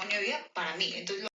de vida para mí. Entonces,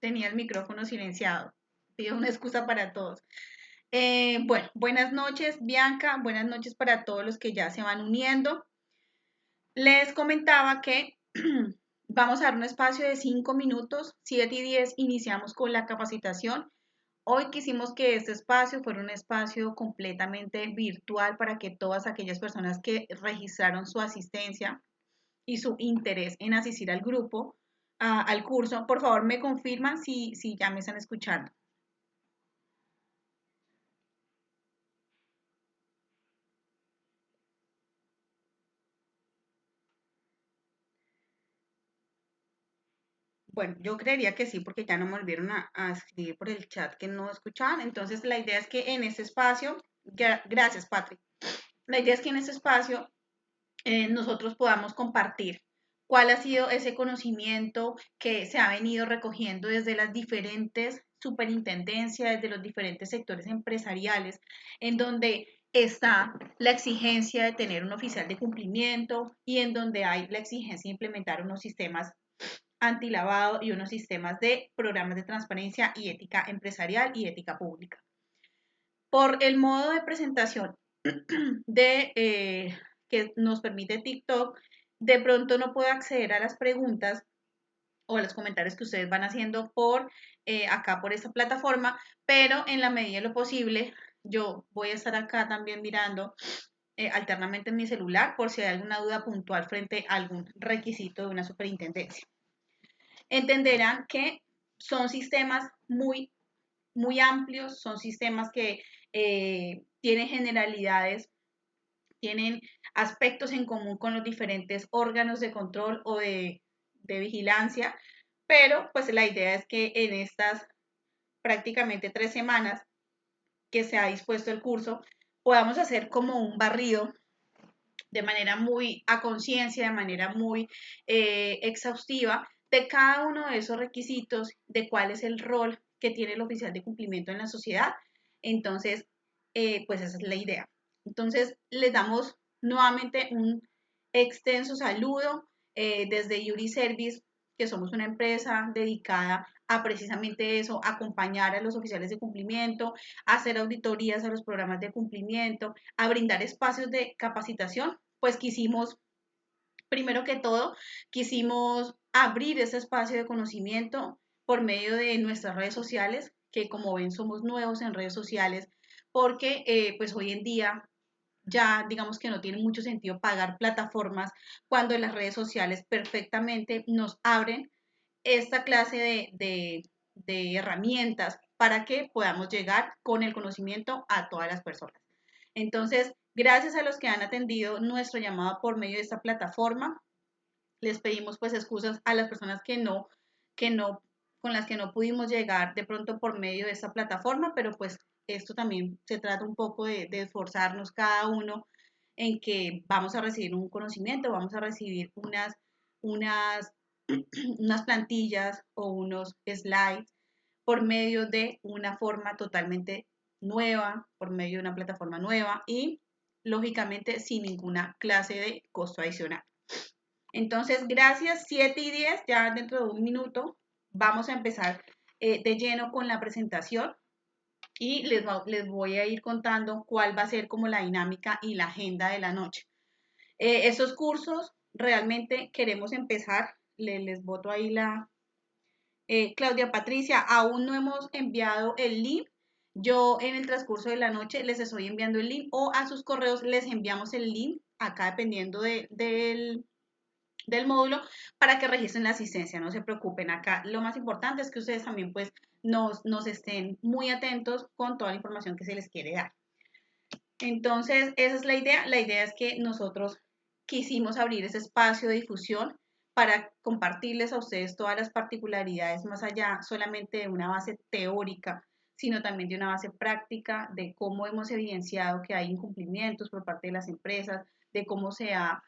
tenía el micrófono silenciado. Pido una excusa para todos. Bueno, buenas noches, Bianca. Buenas noches para todos los que ya se van uniendo. Les comentaba que vamos a dar un espacio de 5 minutos, 7 y 10 iniciamos con la capacitación. Hoy quisimos que este espacio fuera un espacio completamente virtual para que todas aquellas personas que registraron su asistencia y su interés en asistir al grupo, al curso, por favor me confirman si ya me están escuchando. Bueno, yo creería que sí, porque ya no me volvieron a escribir por el chat que no escuchaban. Entonces, la idea es que en este espacio, gracias, Patrick. La idea es que en este espacio nosotros podamos compartir cuál ha sido ese conocimiento que se ha venido recogiendo desde las diferentes superintendencias, desde los diferentes sectores empresariales, en donde está la exigencia de tener un oficial de cumplimiento y en donde hay la exigencia de implementar unos sistemas antilavado y unos sistemas de programas de transparencia y ética empresarial y ética pública. Por el modo de presentación que nos permite TikTok, de pronto no puedo acceder a las preguntas o a los comentarios que ustedes van haciendo por acá por esta plataforma, pero en la medida de lo posible yo voy a estar acá también mirando alternamente en mi celular por si hay alguna duda puntual frente a algún requisito de una superintendencia. Entenderán que son sistemas muy amplios, son sistemas que tienen generalidades, tienen aspectos en común con los diferentes órganos de control o de vigilancia, pero pues la idea es que en estas prácticamente 3 semanas que se ha dispuesto el curso, podamos hacer como un barrido de manera muy a conciencia, de manera muy exhaustiva de cada uno de esos requisitos, de cuál es el rol que tiene el oficial de cumplimiento en la sociedad. Entonces, pues esa es la idea. Entonces, les damos nuevamente un extenso saludo. desde Yuri Service, que somos una empresa dedicada a precisamente eso, acompañar a los oficiales de cumplimiento, a hacer auditorías a los programas de cumplimiento, a brindar espacios de capacitación, pues quisimos, primero que todo, quisimos abrir ese espacio de conocimiento por medio de nuestras redes sociales, que como ven somos nuevos en redes sociales, porque pues hoy en día ya digamos que no tiene mucho sentido pagar plataformas cuando las redes sociales perfectamente nos abren esta clase de herramientas para que podamos llegar con el conocimiento a todas las personas. Entonces, gracias a los que han atendido nuestro llamado por medio de esta plataforma, les pedimos pues excusas a las personas que no, con las que no pudimos llegar de pronto por medio de esta plataforma, pero pues esto también se trata un poco de esforzarnos cada uno en que vamos a recibir un conocimiento, vamos a recibir unas, unas plantillas o unos slides por medio de una forma totalmente nueva, por medio de una plataforma nueva y lógicamente sin ninguna clase de costo adicional. Entonces, gracias, 7 y 10, ya dentro de un minuto vamos a empezar de lleno con la presentación y les voy a ir contando cuál va a ser como la dinámica y la agenda de la noche. Estos cursos realmente queremos empezar, les voto ahí Claudia Patricia, aún no hemos enviado el link. Yo en el transcurso de la noche les estoy enviando el link o a sus correos les enviamos el link, acá dependiendo del módulo, para que registren la asistencia, no se preocupen. Acá lo más importante es que ustedes también pues nos estén muy atentos con toda la información que se les quiere dar. Entonces, esa es la idea. La idea es que nosotros quisimos abrir ese espacio de difusión para compartirles a ustedes todas las particularidades, más allá solamente de una base teórica, sino también de una base práctica de cómo hemos evidenciado que hay incumplimientos por parte de las empresas, de cómo se ha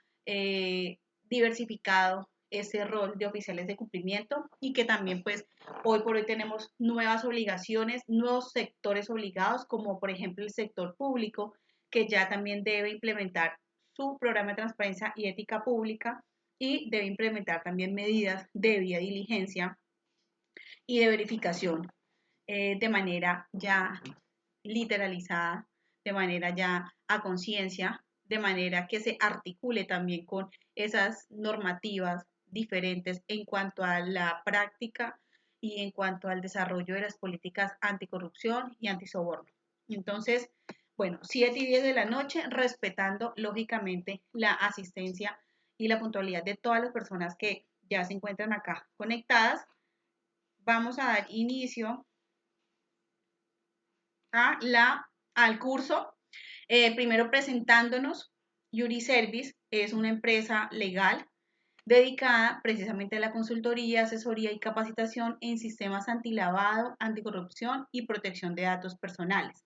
diversificado ese rol de oficiales de cumplimiento y que también pues hoy por hoy tenemos nuevas obligaciones, nuevos sectores obligados, como por ejemplo el sector público, que ya también debe implementar su programa de transparencia y ética pública y debe implementar también medidas de debida diligencia y de verificación de manera ya literalizada, de manera ya a conciencia, de manera que se articule también con esas normativas diferentes en cuanto a la práctica y en cuanto al desarrollo de las políticas anticorrupción y antisoborno. Entonces, bueno, 7 y 10 de la noche, respetando lógicamente la asistencia y la puntualidad de todas las personas que ya se encuentran acá conectadas. Vamos a dar inicio al curso. Primero presentándonos, Yuri Service es una empresa legal dedicada precisamente a la consultoría, asesoría y capacitación en sistemas antilavado, anticorrupción y protección de datos personales.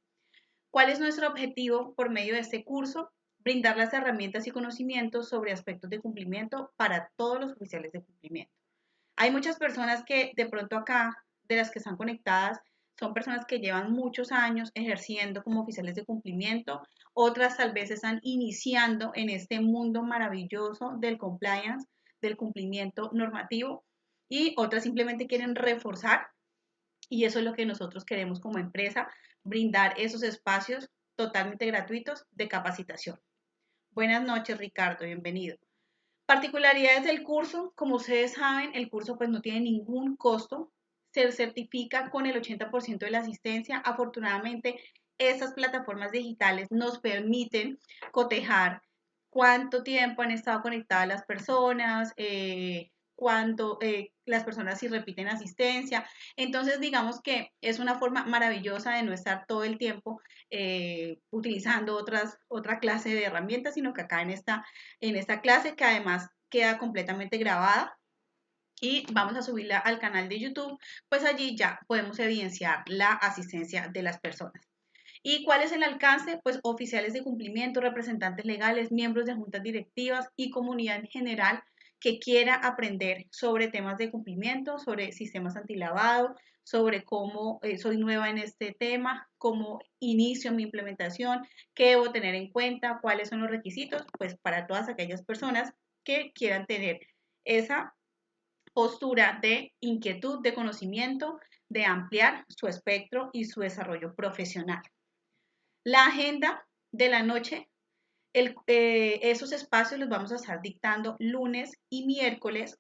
¿Cuál es nuestro objetivo por medio de este curso? Brindar las herramientas y conocimientos sobre aspectos de cumplimiento para todos los oficiales de cumplimiento. Hay muchas personas que de pronto acá, de las que están conectadas, son personas que llevan muchos años ejerciendo como oficiales de cumplimiento, otras tal vez están iniciando en este mundo maravilloso del compliance, del cumplimiento normativo, y otras simplemente quieren reforzar, y eso es lo que nosotros queremos como empresa, brindar esos espacios totalmente gratuitos de capacitación. Buenas noches, Ricardo, bienvenido. Particularidades del curso, como ustedes saben, el curso pues no tiene ningún costo, se certifica con el 80% de la asistencia. Afortunadamente, estas plataformas digitales nos permiten cotejar cuánto tiempo han estado conectadas las personas, cuánto las personas si repiten asistencia. Entonces, digamos que es una forma maravillosa de no estar todo el tiempo utilizando otra clase de herramientas, sino que acá en esta clase, que además queda completamente grabada y vamos a subirla al canal de YouTube, pues allí ya podemos evidenciar la asistencia de las personas. ¿Y cuál es el alcance? Pues oficiales de cumplimiento, representantes legales, miembros de juntas directivas y comunidad en general que quiera aprender sobre temas de cumplimiento, sobre sistemas antilavado, sobre cómo soy nueva en este tema, cómo inicio mi implementación, qué debo tener en cuenta, cuáles son los requisitos, pues para todas aquellas personas que quieran tener esa postura de inquietud, de conocimiento, de ampliar su espectro y su desarrollo profesional. La agenda de la noche, esos espacios los vamos a estar dictando lunes y miércoles.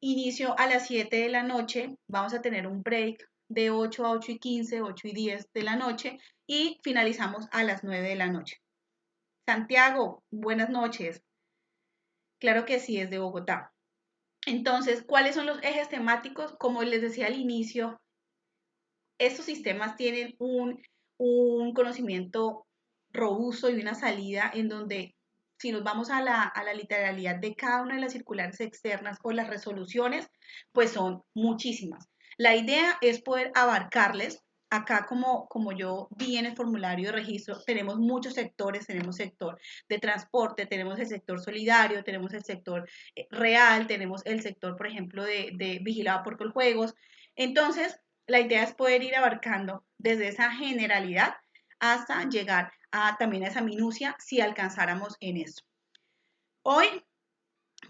Inicio a las 7 de la noche, vamos a tener un break de 8 a 8 y 15, 8 y 10 de la noche y finalizamos a las 9 de la noche. Santiago, buenas noches. Claro que sí, es de Bogotá. Entonces, ¿cuáles son los ejes temáticos? Como les decía al inicio, estos sistemas tienen un conocimiento robusto y una salida en donde si nos vamos a la literalidad de cada una de las circulares externas o las resoluciones, pues son muchísimas. La idea es poder abarcarles. Acá, como yo vi en el formulario de registro, tenemos muchos sectores, tenemos sector de transporte, tenemos el sector solidario, tenemos el sector real, tenemos el sector, por ejemplo, de vigilado por Coljuegos. Entonces, la idea es poder ir abarcando desde esa generalidad hasta llegar también a esa minucia si alcanzáramos en eso. Hoy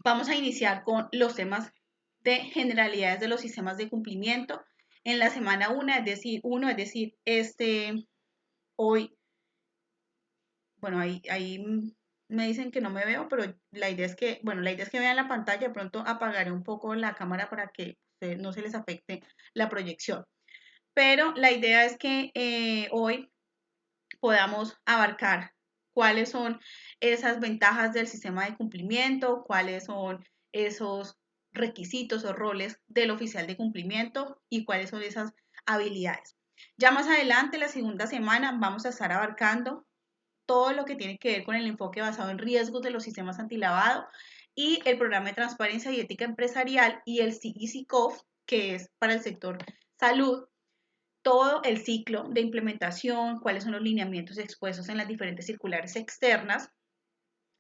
vamos a iniciar con los temas de generalidades de los sistemas de cumplimiento. En la semana 1, es decir, hoy, bueno, ahí me dicen que no me veo, pero la idea es que vean la pantalla, de pronto apagaré un poco la cámara para que no se les afecte la proyección. Pero la idea es que hoy podamos abarcar cuáles son esas ventajas del sistema de cumplimiento, cuáles son esos requisitos o roles del oficial de cumplimiento y cuáles son esas habilidades. Ya más adelante, la segunda semana, vamos a estar abarcando todo lo que tiene que ver con el enfoque basado en riesgos de los sistemas antilavado y el programa de transparencia y ética empresarial y el CICICOF, que es para el sector salud, todo el ciclo de implementación, cuáles son los lineamientos expuestos en las diferentes circulares externas.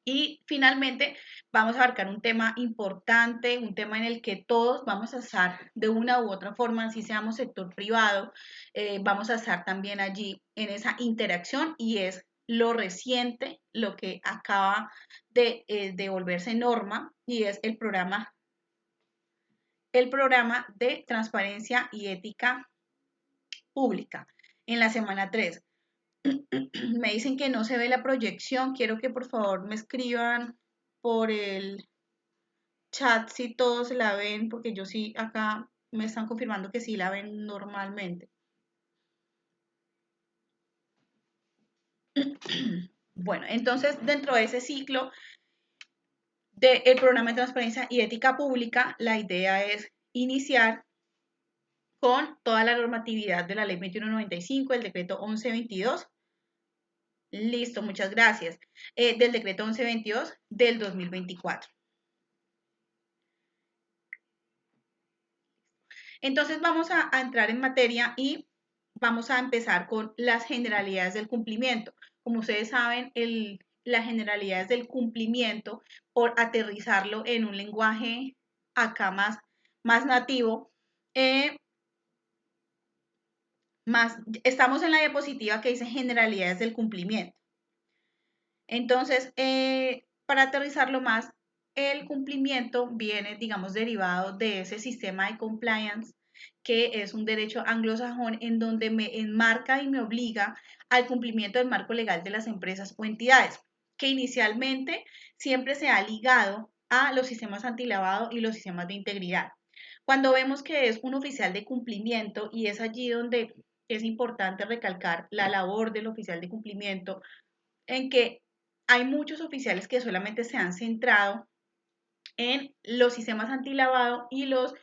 Y finalmente vamos a abarcar un tema importante, un tema en el que todos vamos a estar de una u otra forma, si seamos sector privado, vamos a estar también allí en esa interacción y es lo reciente, lo que acaba de volverse norma y es el programa de transparencia y ética pública en la semana 3. Me dicen que no se ve la proyección. Quiero que por favor me escriban por el chat si todos la ven, porque yo sí acá me están confirmando que sí la ven normalmente. Bueno, entonces dentro de ese ciclo del programa de transparencia y ética pública, la idea es iniciar con toda la normatividad de la ley 2195, el decreto 1122. Listo, muchas gracias. Del decreto 1122 del 2024. Entonces vamos a entrar en materia y vamos a empezar con las generalidades del cumplimiento. Como ustedes saben, las generalidades del cumplimiento, por aterrizarlo en un lenguaje acá más nativo, estamos en la diapositiva que dice generalidades del cumplimiento. Entonces, para aterrizarlo más, el cumplimiento viene, digamos, derivado de ese sistema de compliance, que es un derecho anglosajón en donde me enmarca y me obliga al cumplimiento del marco legal de las empresas o entidades, que inicialmente siempre se ha ligado a los sistemas antilavado y los sistemas de integridad. Cuando vemos que es un oficial de cumplimiento, y es allí donde es importante recalcar la labor del oficial de cumplimiento, en que hay muchos oficiales que solamente se han centrado en los sistemas antilavado y los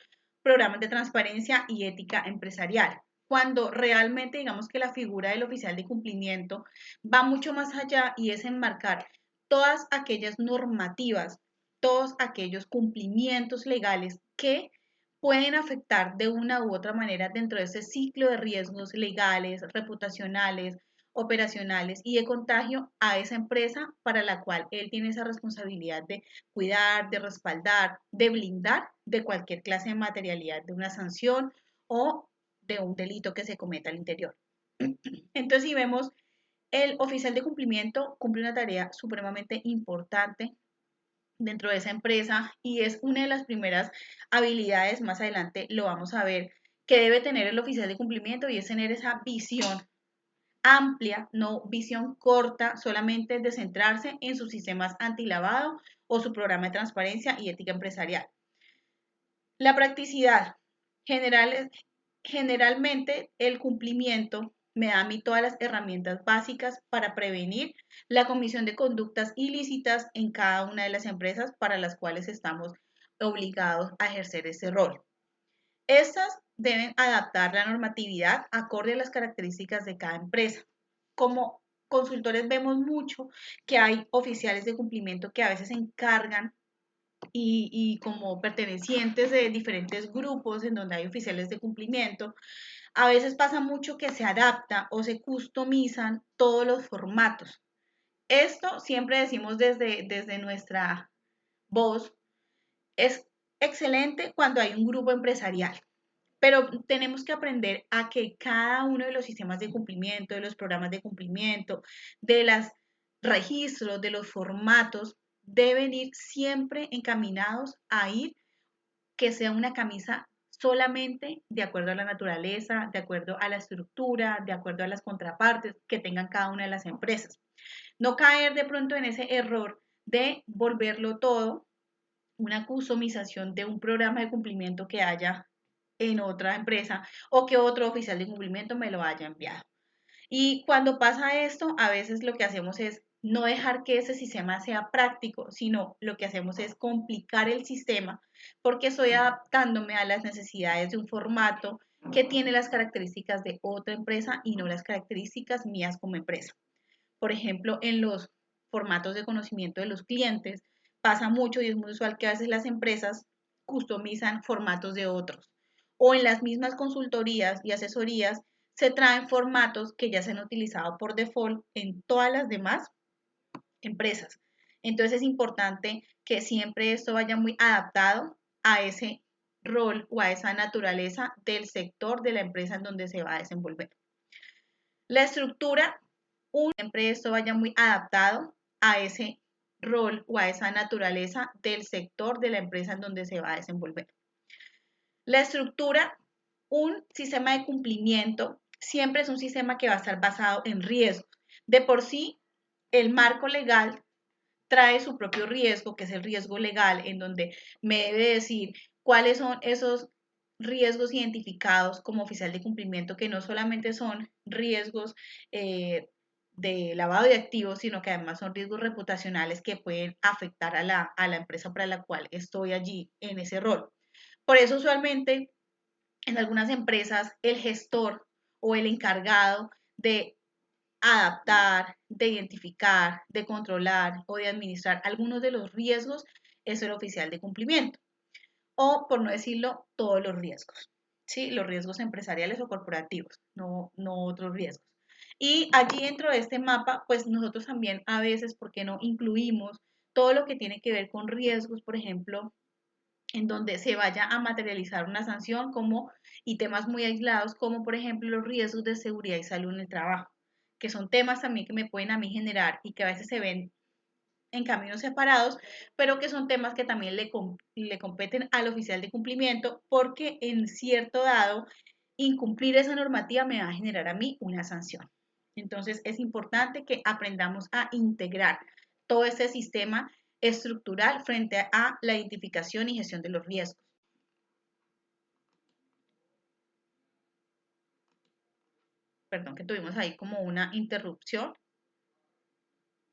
programas de transparencia y ética empresarial, cuando realmente digamos que la figura del oficial de cumplimiento va mucho más allá y es enmarcar todas aquellas normativas, todos aquellos cumplimientos legales que pueden afectar de una u otra manera dentro de ese ciclo de riesgos legales, reputacionales, operacionales y de contagio a esa empresa para la cual él tiene esa responsabilidad de cuidar, de respaldar, de blindar de cualquier clase de materialidad, de una sanción o de un delito que se cometa al interior. Entonces, si vemos, el oficial de cumplimiento cumple una tarea supremamente importante dentro de esa empresa y es una de las primeras habilidades, más adelante lo vamos a ver, que debe tener el oficial de cumplimiento y es tener esa visión amplia, no visión corta, solamente de centrarse en sus sistemas antilavado o su programa de transparencia y ética empresarial. La practicidad. Generalmente el cumplimiento me da a mí todas las herramientas básicas para prevenir la comisión de conductas ilícitas en cada una de las empresas para las cuales estamos obligados a ejercer ese rol. Estas deben adaptar la normatividad acorde a las características de cada empresa. Como consultores vemos mucho que hay oficiales de cumplimiento que a veces se encargan y como pertenecientes de diferentes grupos en donde hay oficiales de cumplimiento, a veces pasa mucho que se adapta o se customizan todos los formatos. Esto siempre decimos desde nuestra voz, es excelente cuando hay un grupo empresarial, pero tenemos que aprender a que cada uno de los sistemas de cumplimiento, de los programas de cumplimiento, de los registros, de los formatos, deben ir siempre encaminados a ir que sea una camisa solamente de acuerdo a la naturaleza, de acuerdo a la estructura, de acuerdo a las contrapartes que tengan cada una de las empresas. No caer de pronto en ese error de volverlo todo una customización de un programa de cumplimiento que haya en otra empresa o que otro oficial de cumplimiento me lo haya enviado. Y cuando pasa esto, a veces lo que hacemos es no dejar que ese sistema sea práctico, sino lo que hacemos es complicar el sistema porque estoy adaptándome a las necesidades de un formato que tiene las características de otra empresa y no las características mías como empresa. Por ejemplo, en los formatos de conocimiento de los clientes, pasa mucho y es muy usual que a veces las empresas customizan formatos de otros. O en las mismas consultorías y asesorías se traen formatos que ya se han utilizado por default en todas las demás empresas. Entonces es importante que siempre esto vaya muy adaptado a ese rol o a esa naturaleza del sector de la empresa en donde se va a desenvolver. La estructura, siempre esto vaya muy adaptado a ese rol o a esa naturaleza del sector de la empresa en donde se va a desenvolver. La estructura, un sistema de cumplimiento, siempre es un sistema que va a estar basado en riesgos. De por sí, el marco legal trae su propio riesgo, que es el riesgo legal, en donde me debe decir cuáles son esos riesgos identificados como oficial de cumplimiento, que no solamente son riesgos de lavado de activos, sino que además son riesgos reputacionales que pueden afectar a la empresa para la cual estoy allí en ese rol. Por eso usualmente en algunas empresas el gestor o el encargado de adaptar, de identificar, de controlar o de administrar algunos de los riesgos es el oficial de cumplimiento. O, por no decirlo, todos los riesgos. ¿Sí? Los riesgos empresariales o corporativos, no otros riesgos. Y allí dentro de este mapa, pues nosotros también a veces, ¿por qué no incluimos todo lo que tiene que ver con riesgos, por ejemplo, en donde se vaya a materializar una sanción como y temas muy aislados como por ejemplo los riesgos de seguridad y salud en el trabajo, que son temas también que me pueden a mí generar y que a veces se ven en caminos separados, pero que son temas que también le competen al oficial de cumplimiento porque en cierto dado incumplir esa normativa me va a generar a mí una sanción. Entonces es importante que aprendamos a integrar todo este sistema estructural frente a la identificación y gestión de los riesgos. Perdón que tuvimos ahí como una interrupción.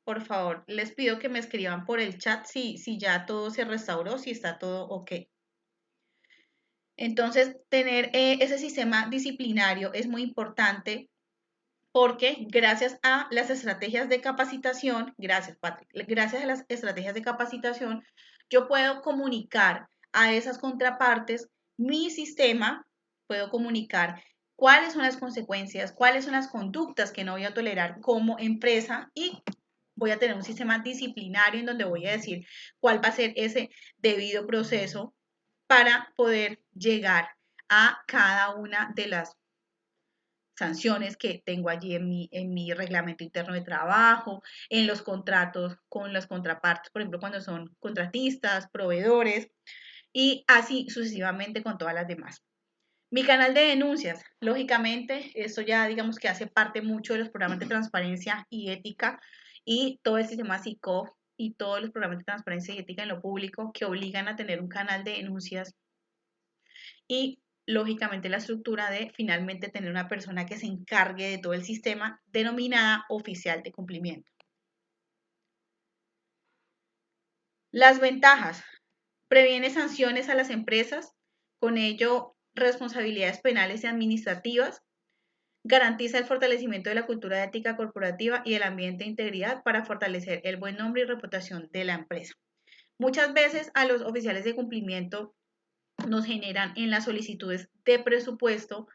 Por favor, les pido que me escriban por el chat si ya todo se restauró, si está todo ok. Entonces, tener ese sistema disciplinario es muy importante porque gracias a las estrategias de capacitación, gracias Patrick, gracias a las estrategias de capacitación, yo puedo comunicar a esas contrapartes mi sistema, puedo comunicar cuáles son las consecuencias, cuáles son las conductas que no voy a tolerar como empresa y voy a tener un sistema disciplinario en donde voy a decir cuál va a ser ese debido proceso para poder llegar a cada una sanciones que tengo allí en mi reglamento interno de trabajo, en los contratos con las contrapartes, por ejemplo, cuando son contratistas, proveedores y así sucesivamente con todas las demás. Mi canal de denuncias, lógicamente, eso ya digamos que hace parte mucho de los programas de transparencia y ética y todo el sistema SICOF y todos los programas de transparencia y ética en lo público que obligan a tener un canal de denuncias y lógicamente la estructura de finalmente tener una persona que se encargue de todo el sistema denominada oficial de cumplimiento. Las ventajas. Previene sanciones a las empresas, con ello responsabilidades penales y administrativas. Garantiza el fortalecimiento de la cultura ética corporativa y el ambiente de integridad para fortalecer el buen nombre y reputación de la empresa. Muchas veces a los oficiales de cumplimiento nos generan en las solicitudes de presupuesto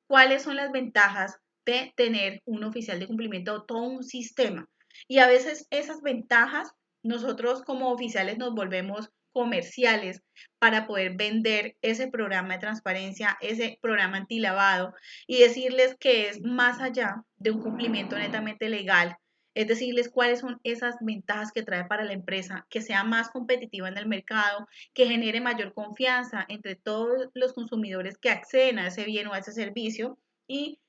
cuáles son las ventajas de tener un oficial de cumplimiento o todo un sistema. Y a veces esas ventajas nosotros como oficiales nos volvemos comerciales para poder vender ese programa de transparencia, ese programa antilavado y decirles que es más allá de un cumplimiento netamente legal, es decirles cuáles son esas ventajas que trae para la empresa, que sea más competitiva en el mercado, que genere mayor confianza entre todos los consumidores que acceden a ese bien o a ese servicio y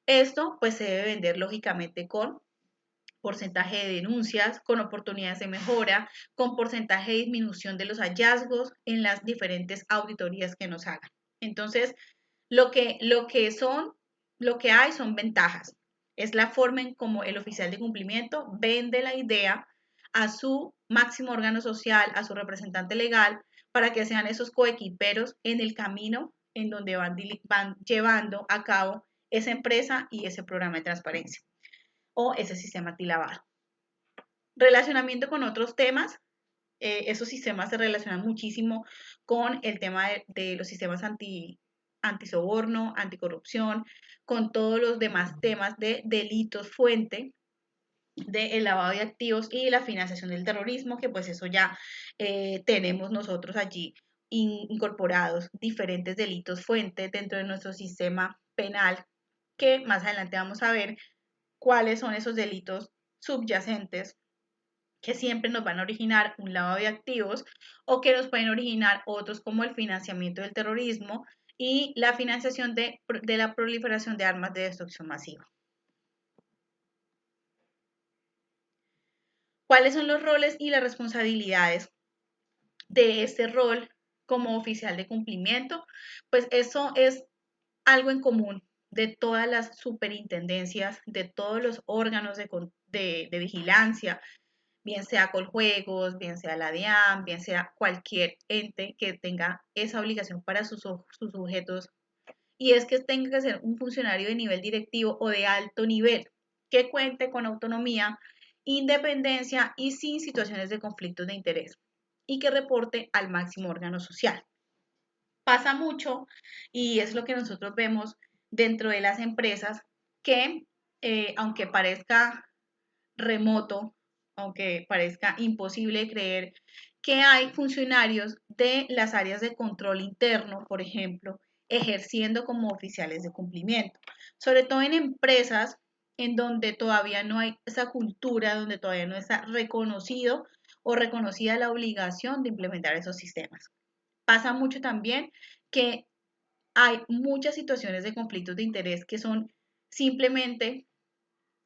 esto pues se debe vender lógicamente con porcentaje de denuncias, con oportunidades de mejora, con porcentaje de disminución de los hallazgos en las diferentes auditorías que nos hagan. Entonces, lo que hay son ventajas. Es la forma en cómo el oficial de cumplimiento vende la idea a su máximo órgano social, a su representante legal, para que sean esos coequiperos en el camino en donde van llevando a cabo esa empresa y ese programa de transparencia o ese sistema antilavado. Relacionamiento con otros temas. Esos sistemas se relacionan muchísimo con el tema de los sistemas antisoborno, anticorrupción, con todos los demás temas de delitos fuente del lavado de activos y la financiación del terrorismo, que pues eso ya tenemos nosotros allí incorporados diferentes delitos fuente dentro de nuestro sistema penal, que más adelante vamos a ver cuáles son esos delitos subyacentes que siempre nos van a originar un lavado de activos o que nos pueden originar otros como el financiamiento del terrorismo y la financiación de la proliferación de armas de destrucción masiva. ¿Cuáles son los roles y las responsabilidades de este rol como oficial de cumplimiento? Pues eso es algo en común de todas las superintendencias, de todos los órganos de vigilancia, bien sea Coljuegos, bien sea la DIAN, bien sea cualquier ente que tenga esa obligación para sus sujetos, y es que tenga que ser un funcionario de nivel directivo o de alto nivel, que cuente con autonomía, independencia y sin situaciones de conflictos de interés, y que reporte al máximo órgano social. Pasa mucho, y es lo que nosotros vemos dentro de las empresas, que aunque parezca remoto, aunque parezca imposible de creer, que hay funcionarios de las áreas de control interno, por ejemplo, ejerciendo como oficiales de cumplimiento, sobre todo en empresas en donde todavía no hay esa cultura, donde todavía no está reconocido o reconocida la obligación de implementar esos sistemas. Pasa mucho también que hay muchas situaciones de conflictos de interés que son simplemente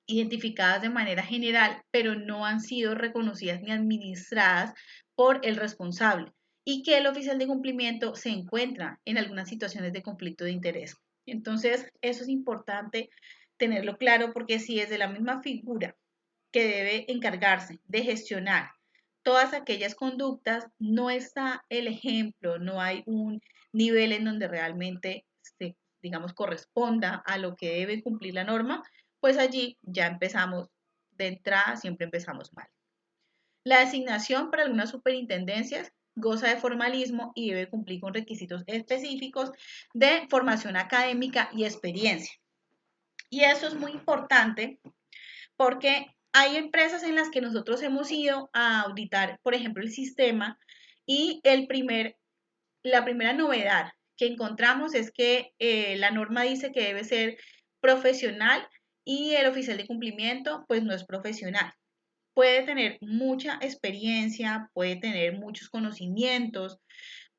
identificadas de manera general, pero no han sido reconocidas ni administradas por el responsable y que el oficial de cumplimiento se encuentra en algunas situaciones de conflicto de interés. Entonces, eso es importante tenerlo claro porque si es de la misma figura que debe encargarse de gestionar todas aquellas conductas, no está el ejemplo, no hay un nivel en donde realmente digamos, corresponda a lo que debe cumplir la norma, pues allí ya empezamos de entrada, siempre empezamos mal. La designación para algunas superintendencias goza de formalismo y debe cumplir con requisitos específicos de formación académica y experiencia. Y eso es muy importante porque hay empresas en las que nosotros hemos ido a auditar, por ejemplo, el sistema y la primera novedad que encontramos es que la norma dice que debe ser profesional y el oficial de cumplimiento pues no es profesional. Puede tener mucha experiencia, puede tener muchos conocimientos,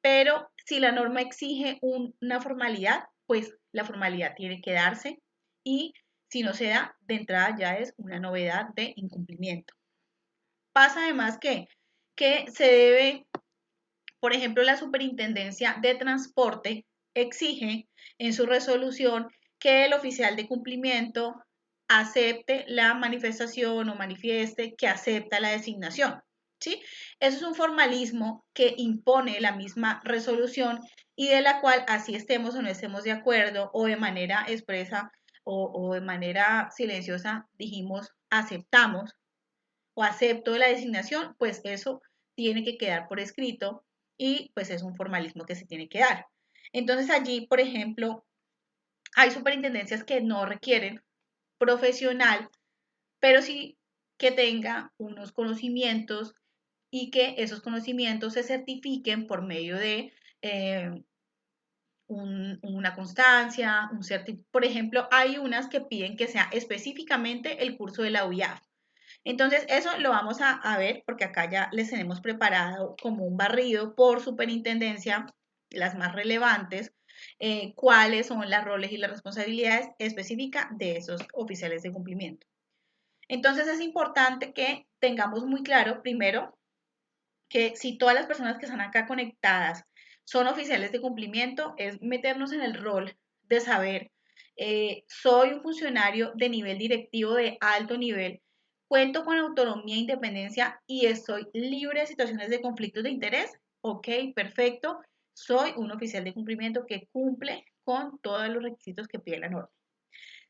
pero si la norma exige una formalidad, pues la formalidad tiene que darse y si no se da, de entrada ya es una novedad de incumplimiento. Pasa además que se debe, por ejemplo, la Superintendencia de Transporte exige en su resolución que el oficial de cumplimiento acepte la manifestación o manifieste que acepta la designación. ¿Sí? Eso es un formalismo que impone la misma resolución y de la cual así estemos o no estemos de acuerdo o de manera expresa o de manera silenciosa dijimos aceptamos o acepto la designación, pues eso tiene que quedar por escrito y pues es un formalismo que se tiene que dar. Entonces allí, por ejemplo, hay superintendencias que no requieren profesional, pero sí que tenga unos conocimientos y que esos conocimientos se certifiquen por medio de una constancia, un certificado. Por ejemplo, hay unas que piden que sea específicamente el curso de la UIAF. Entonces, eso lo vamos a ver porque acá ya les tenemos preparado como un barrido por superintendencia, las más relevantes, cuáles son las roles y las responsabilidades específicas de esos oficiales de cumplimiento. Entonces, es importante que tengamos muy claro, primero, que si todas las personas que están acá conectadas son oficiales de cumplimiento, es meternos en el rol de saber, soy un funcionario de nivel directivo de alto nivel, cuento con autonomía e independencia y estoy libre de situaciones de conflictos de interés. Ok, perfecto. Soy un oficial de cumplimiento que cumple con todos los requisitos que pide la norma.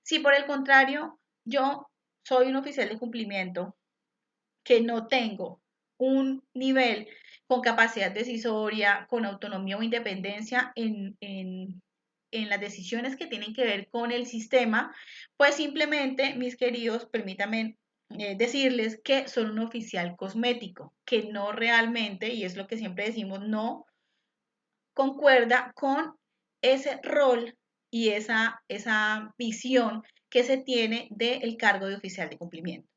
Si por el contrario, yo soy un oficial de cumplimiento que no tengo un nivel con capacidad decisoria, con autonomía o independencia en las decisiones que tienen que ver con el sistema, pues simplemente, mis queridos, permítanme decirles que son un oficial cosmético, que no realmente, y es lo que siempre decimos, no concuerda con ese rol y esa visión que se tiene del cargo de oficial de cumplimiento.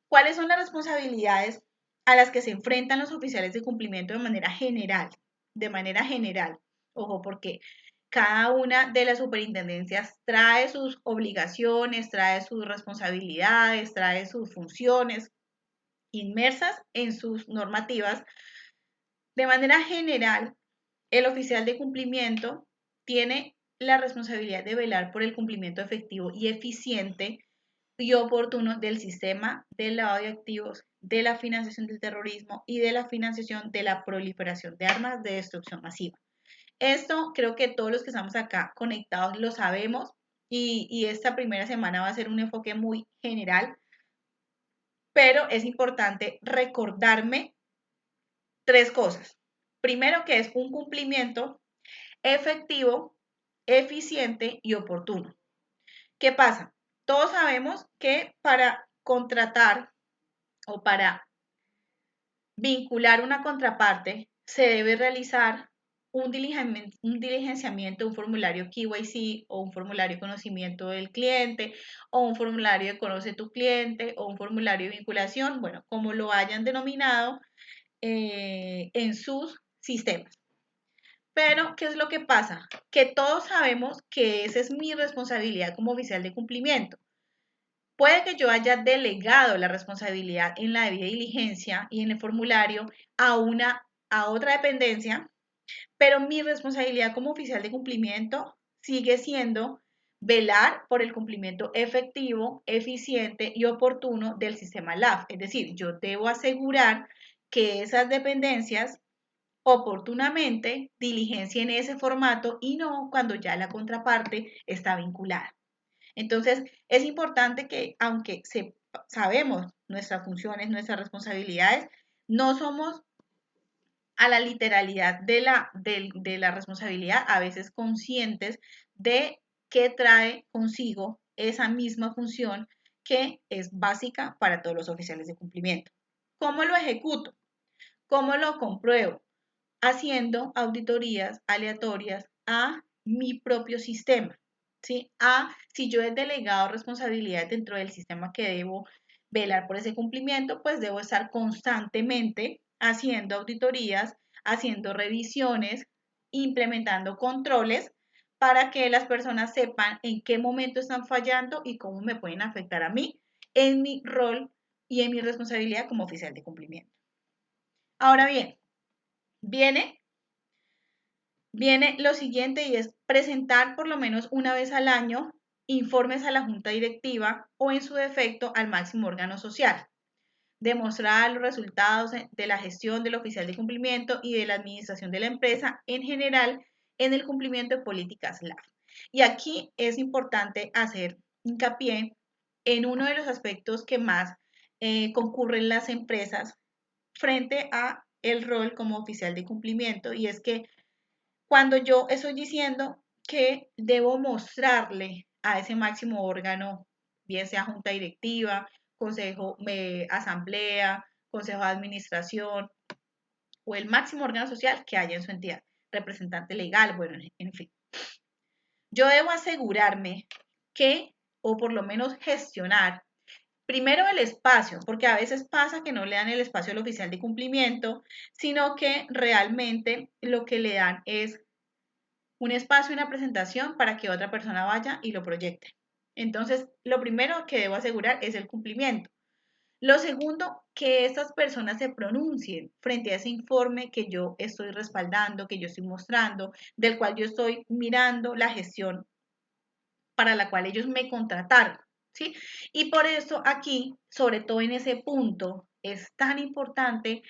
¿Cuáles son las responsabilidades a las que se enfrentan los oficiales de cumplimiento de manera general? De manera general, ojo, porque cada una de las superintendencias trae sus obligaciones, trae sus responsabilidades, trae sus funciones inmersas en sus normativas. De manera general, el oficial de cumplimiento tiene la responsabilidad de velar por el cumplimiento efectivo y eficiente y oportuno del sistema del lavado de activos, de la financiación del terrorismo y de la financiación de la proliferación de armas de destrucción masiva. Esto creo que todos los que estamos acá conectados lo sabemos y esta primera semana va a ser un enfoque muy general, pero es importante recordarme tres cosas. Primero, que es un cumplimiento efectivo, eficiente y oportuno. ¿Qué pasa? Todos sabemos que para contratar o para vincular una contraparte se debe realizar un diligenciamiento, un formulario KYC o un formulario de conocimiento del cliente o un formulario de conoce tu cliente o un formulario de vinculación, bueno, como lo hayan denominado en sus sistemas. Pero, ¿qué es lo que pasa? Que todos sabemos que esa es mi responsabilidad como oficial de cumplimiento. Puede que yo haya delegado la responsabilidad en la debida diligencia y en el formulario a otra dependencia, pero mi responsabilidad como oficial de cumplimiento sigue siendo velar por el cumplimiento efectivo, eficiente y oportuno del sistema LAF. Es decir, yo debo asegurar que esas dependencias oportunamente diligencien ese formato y no cuando ya la contraparte está vinculada. Entonces, es importante que, aunque sabemos nuestras funciones, nuestras responsabilidades, no somos a la literalidad de la responsabilidad, a veces conscientes de qué trae consigo esa misma función que es básica para todos los oficiales de cumplimiento. ¿Cómo lo ejecuto? ¿Cómo lo compruebo? Haciendo auditorías aleatorias a mi propio sistema. ¿sí? A si yo he delegado responsabilidades dentro del sistema que debo velar por ese cumplimiento, pues debo estar constantemente haciendo auditorías, haciendo revisiones, implementando controles para que las personas sepan en qué momento están fallando y cómo me pueden afectar a mí en mi rol y en mi responsabilidad como oficial de cumplimiento. Ahora bien, viene lo siguiente y es presentar por lo menos una vez al año informes a la junta directiva o en su defecto al máximo órgano social. Demostrar los resultados de la gestión del oficial de cumplimiento y de la administración de la empresa en general en el cumplimiento de políticas LAF. Y aquí es importante hacer hincapié en uno de los aspectos que más concurren las empresas frente a el rol como oficial de cumplimiento, y es que cuando yo estoy diciendo que debo mostrarle a ese máximo órgano, bien sea junta directiva, consejo, asamblea, consejo de administración o el máximo órgano social que haya en su entidad, representante legal, bueno, en fin. Yo debo asegurarme que, o por lo menos gestionar, primero el espacio, porque a veces pasa que no le dan el espacio al oficial de cumplimiento, sino que realmente lo que le dan es un espacio, una presentación para que otra persona vaya y lo proyecte. Entonces, lo primero que debo asegurar es el cumplimiento. Lo segundo, que estas personas se pronuncien frente a ese informe que yo estoy respaldando, que yo estoy mostrando, del cual yo estoy mirando la gestión para la cual ellos me contrataron, ¿sí? Y por eso aquí, sobre todo en ese punto, es tan importante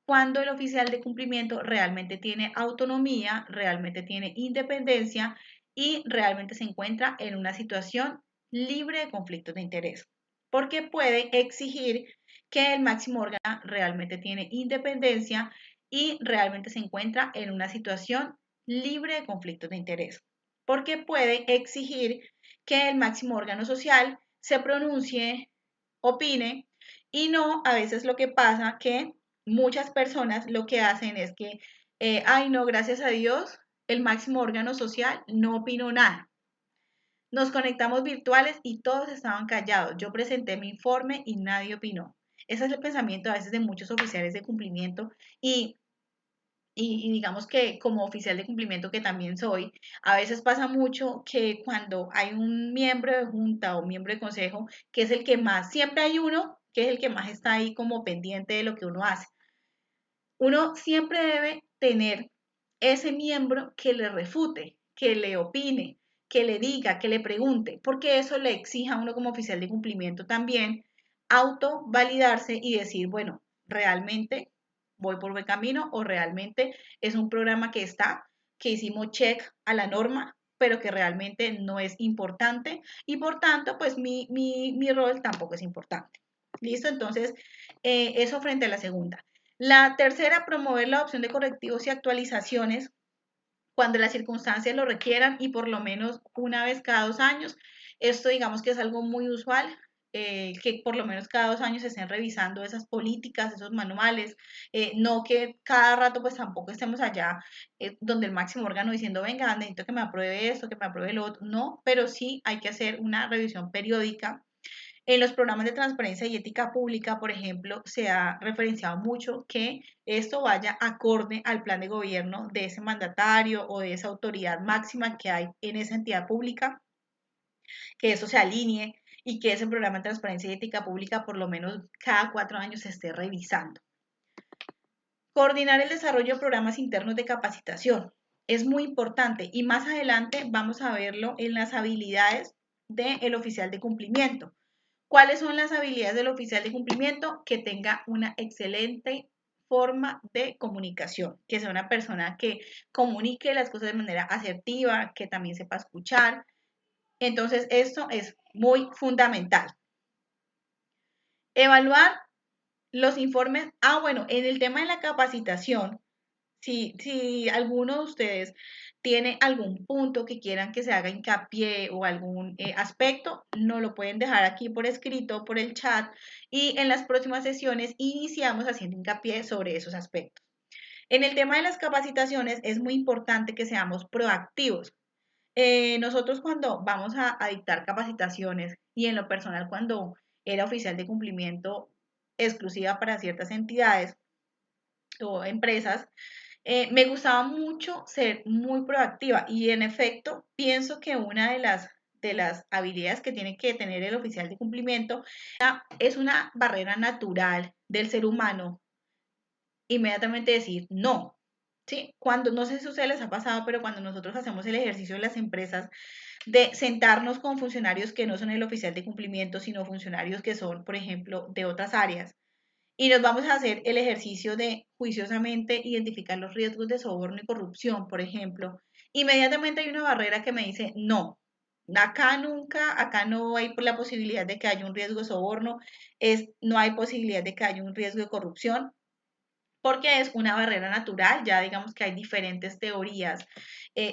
cuando el oficial de cumplimiento realmente tiene autonomía, realmente tiene independencia y realmente se encuentra en una situación libre de conflictos de interés, porque puede exigir que el máximo órgano realmente tiene independencia y realmente se encuentra en una situación libre de conflictos de interés, porque puede exigir que el máximo órgano social se pronuncie, opine, y no a veces lo que pasa que muchas personas lo que hacen es que, ay no, gracias a Dios, el máximo órgano social no opinó nada. Nos conectamos virtuales y todos estaban callados. Yo presenté mi informe y nadie opinó. Ese es el pensamiento a veces de muchos oficiales de cumplimiento y digamos que como oficial de cumplimiento que también soy, a veces pasa mucho que cuando hay un miembro de junta o miembro de consejo, que es el que más, siempre hay uno que es el que más está ahí como pendiente de lo que uno hace. Uno siempre debe tener ese miembro que le refute, que le opine, que le diga, que le pregunte, porque eso le exige a uno como oficial de cumplimiento también autovalidarse y decir, bueno, realmente voy por buen camino o realmente es un programa que está, que hicimos check a la norma, pero que realmente no es importante y por tanto, pues mi rol tampoco es importante. ¿Listo? Entonces, eso frente a la segunda. La tercera, promover la adopción de correctivos y actualizaciones cuando las circunstancias lo requieran y por lo menos una vez cada 2 años. Esto digamos que es algo muy usual, que por lo menos cada 2 años se estén revisando esas políticas, esos manuales, no que cada rato pues tampoco estemos allá donde el máximo órgano diciendo, venga, necesito que me apruebe esto, que me apruebe lo otro, no, pero sí hay que hacer una revisión periódica. En los programas de transparencia y ética pública, por ejemplo, se ha referenciado mucho que esto vaya acorde al plan de gobierno de ese mandatario o de esa autoridad máxima que hay en esa entidad pública, que eso se alinee y que ese programa de transparencia y ética pública por lo menos cada 4 años se esté revisando. Coordinar el desarrollo de programas internos de capacitación es muy importante y más adelante vamos a verlo en las habilidades del oficial de cumplimiento. ¿Cuáles son las habilidades del oficial de cumplimiento? Que tenga una excelente forma de comunicación, que sea una persona que comunique las cosas de manera asertiva, que también sepa escuchar. Entonces, esto es muy fundamental. Evaluar los informes. Bueno, en el tema de la capacitación, si alguno de ustedes tiene algún punto que quieran que se haga hincapié o algún aspecto, nos lo pueden dejar aquí por escrito, por el chat, y en las próximas sesiones iniciamos haciendo hincapié sobre esos aspectos. En el tema de las capacitaciones es muy importante que seamos proactivos. nosotros cuando vamos a dictar capacitaciones y en lo personal cuando era oficial de cumplimiento exclusiva para ciertas entidades o empresas, me gustaba mucho ser muy proactiva y en efecto pienso que una de las habilidades que tiene que tener el oficial de cumplimiento es una barrera natural del ser humano, inmediatamente decir no. ¿Sí? Cuando, no sé si a ustedes les ha pasado, pero cuando nosotros hacemos el ejercicio en las empresas de sentarnos con funcionarios que no son el oficial de cumplimiento, sino funcionarios que son, por ejemplo, de otras áreas, y nos vamos a hacer el ejercicio de juiciosamente identificar los riesgos de soborno y corrupción, por ejemplo, inmediatamente hay una barrera que me dice, no, acá nunca, acá no hay la posibilidad de que haya un riesgo de soborno, no hay posibilidad de que haya un riesgo de corrupción, porque es una barrera natural, ya digamos que hay diferentes teorías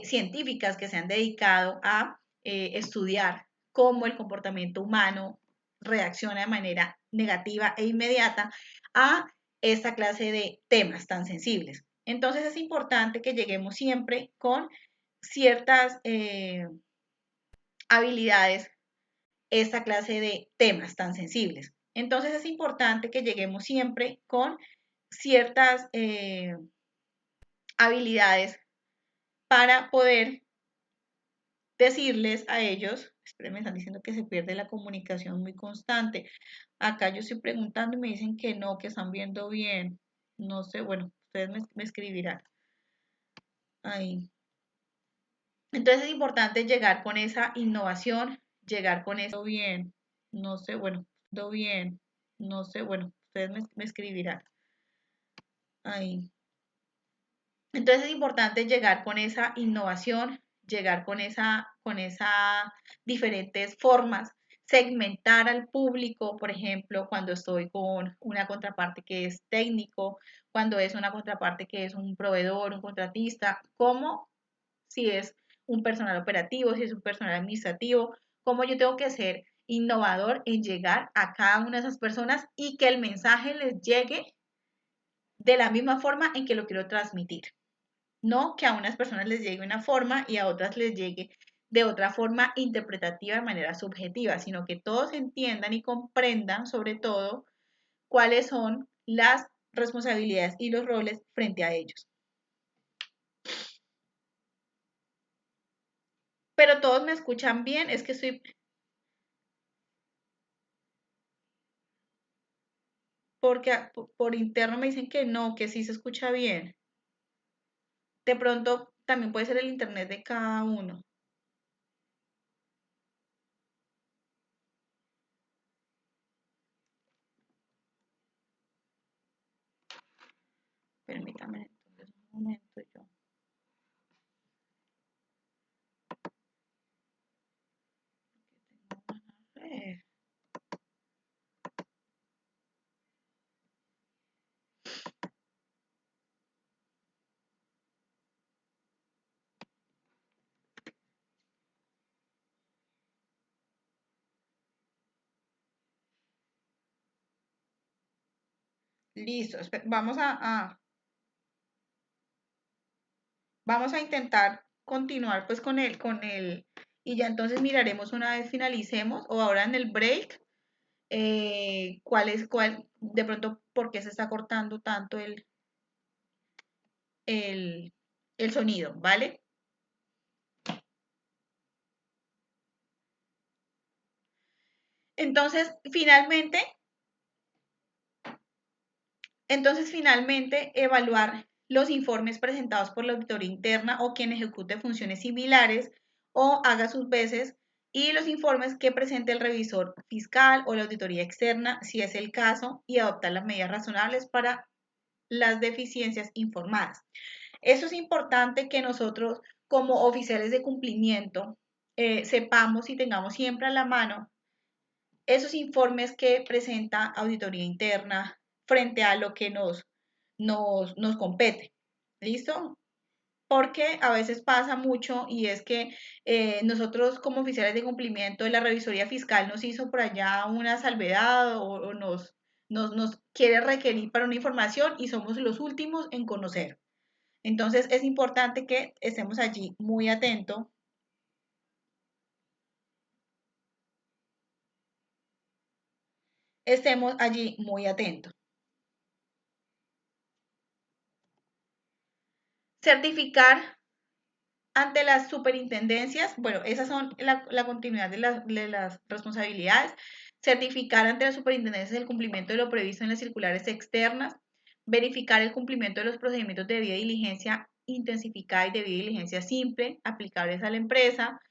científicas que se han dedicado a estudiar cómo el comportamiento humano reacciona de manera negativa e inmediata a esta clase de temas tan sensibles. Entonces es importante que lleguemos siempre con ciertas habilidades, esta clase de temas tan sensibles. Entonces es importante que lleguemos siempre con ciertas habilidades para poder decirles a ellos, esperen, me están diciendo que se pierde la comunicación muy constante. Acá yo estoy preguntando y me dicen que no, que están viendo bien. No sé, bueno, ustedes me escribirán. Ahí. Entonces es importante llegar con esa innovación, llegar con eso bien. No sé, bueno, todo bien. No sé, bueno, ustedes me escribirán. Ahí. Entonces es importante llegar con esa innovación, llegar con esa diferentes formas, segmentar al público, por ejemplo, cuando estoy con una contraparte que es técnico, cuando es una contraparte que es un proveedor, un contratista, como si es un personal operativo, si es un personal administrativo, cómo yo tengo que ser innovador en llegar a cada una de esas personas y que el mensaje les llegue de la misma forma en que lo quiero transmitir. No que a unas personas les llegue una forma y a otras les llegue de otra forma interpretativa de manera subjetiva, sino que todos entiendan y comprendan sobre todo cuáles son las responsabilidades y los roles frente a ellos. Pero todos me escuchan bien, es que estoy, porque por interno me dicen que no, que sí se escucha bien. De pronto también puede ser el internet de cada uno. Permítame entonces un momento yo. A ver. Listo, vamos a intentar continuar pues y ya entonces miraremos una vez finalicemos o ahora en el break, de pronto, por qué se está cortando tanto el, el sonido, ¿vale? Entonces, finalmente, evaluar los informes presentados por la auditoría interna o quien ejecute funciones similares o haga sus veces y los informes que presente el revisor fiscal o la auditoría externa, si es el caso, y adoptar las medidas razonables para las deficiencias informadas. Eso es importante que nosotros como oficiales de cumplimiento sepamos y tengamos siempre a la mano esos informes que presenta auditoría interna frente a lo que nos compete. ¿Listo? Porque a veces pasa mucho y es que nosotros como oficiales de cumplimiento de la revisoría fiscal nos hizo por allá una salvedad o nos quiere requerir para una información y somos los últimos en conocer. Entonces es importante que estemos allí muy atentos estemos allí muy atentos. Certificar ante las superintendencias, bueno, esas son la continuidad de las responsabilidades. Certificar ante las superintendencias el cumplimiento de lo previsto en las circulares externas. Verificar el cumplimiento de los procedimientos de debida diligencia intensificada y debida diligencia simple aplicables a la empresa.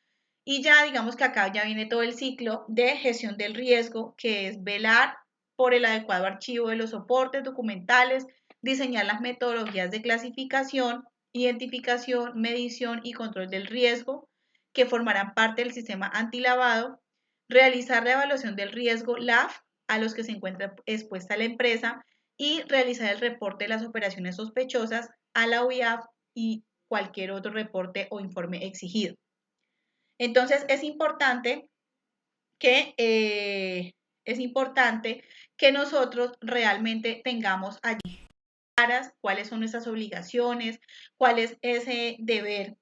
Y ya digamos que acá ya viene todo el ciclo de gestión del riesgo, que es velar por el adecuado archivo de los soportes documentales, diseñar las metodologías de clasificación, identificación, medición y control del riesgo, que formarán parte del sistema antilavado, realizar la evaluación del riesgo LAF a los que se encuentra expuesta la empresa y realizar el reporte de las operaciones sospechosas a la UIAF y cualquier otro reporte o informe exigido. Entonces es importante que nosotros realmente tengamos allí claras cuáles son nuestras obligaciones, cuál es ese deber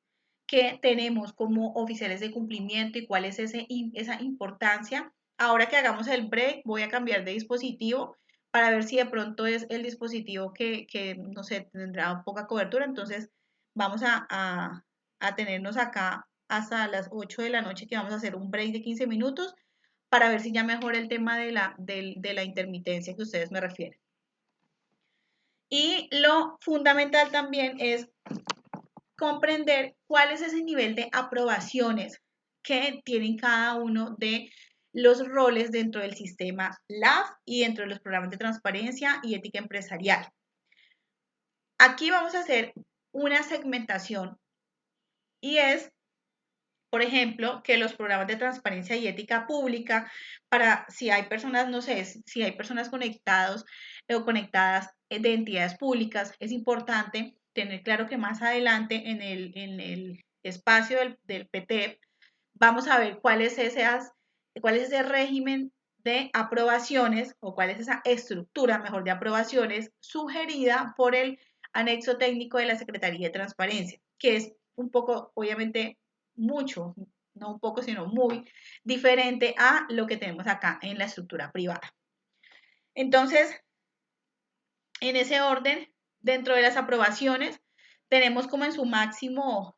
que tenemos como oficiales de cumplimiento y cuál es esa importancia. Ahora que hagamos el break, voy a cambiar de dispositivo para ver si de pronto es el dispositivo que no sé, tendrá poca cobertura. Entonces, vamos a tenernos acá hasta las 8 de la noche, que vamos a hacer un break de 15 minutos para ver si ya mejora el tema de la intermitencia que ustedes me refieren. Y lo fundamental también es comprender cuál es ese nivel de aprobaciones que tienen cada uno de los roles dentro del sistema LAF y dentro de los programas de transparencia y ética empresarial. Aquí vamos a hacer una segmentación y es, por ejemplo, que los programas de transparencia y ética pública, para si hay personas, no sé, si hay personas conectados o conectadas de entidades públicas, es importante tener claro que más adelante en el espacio del PTEP vamos a ver cuál es ese régimen de aprobaciones o cuál es esa estructura, mejor, de aprobaciones sugerida por el anexo técnico de la Secretaría de Transparencia, que es un poco, obviamente, mucho, no un poco, sino muy diferente a lo que tenemos acá en la estructura privada. Entonces, en ese orden, dentro de las aprobaciones, tenemos como en su máximo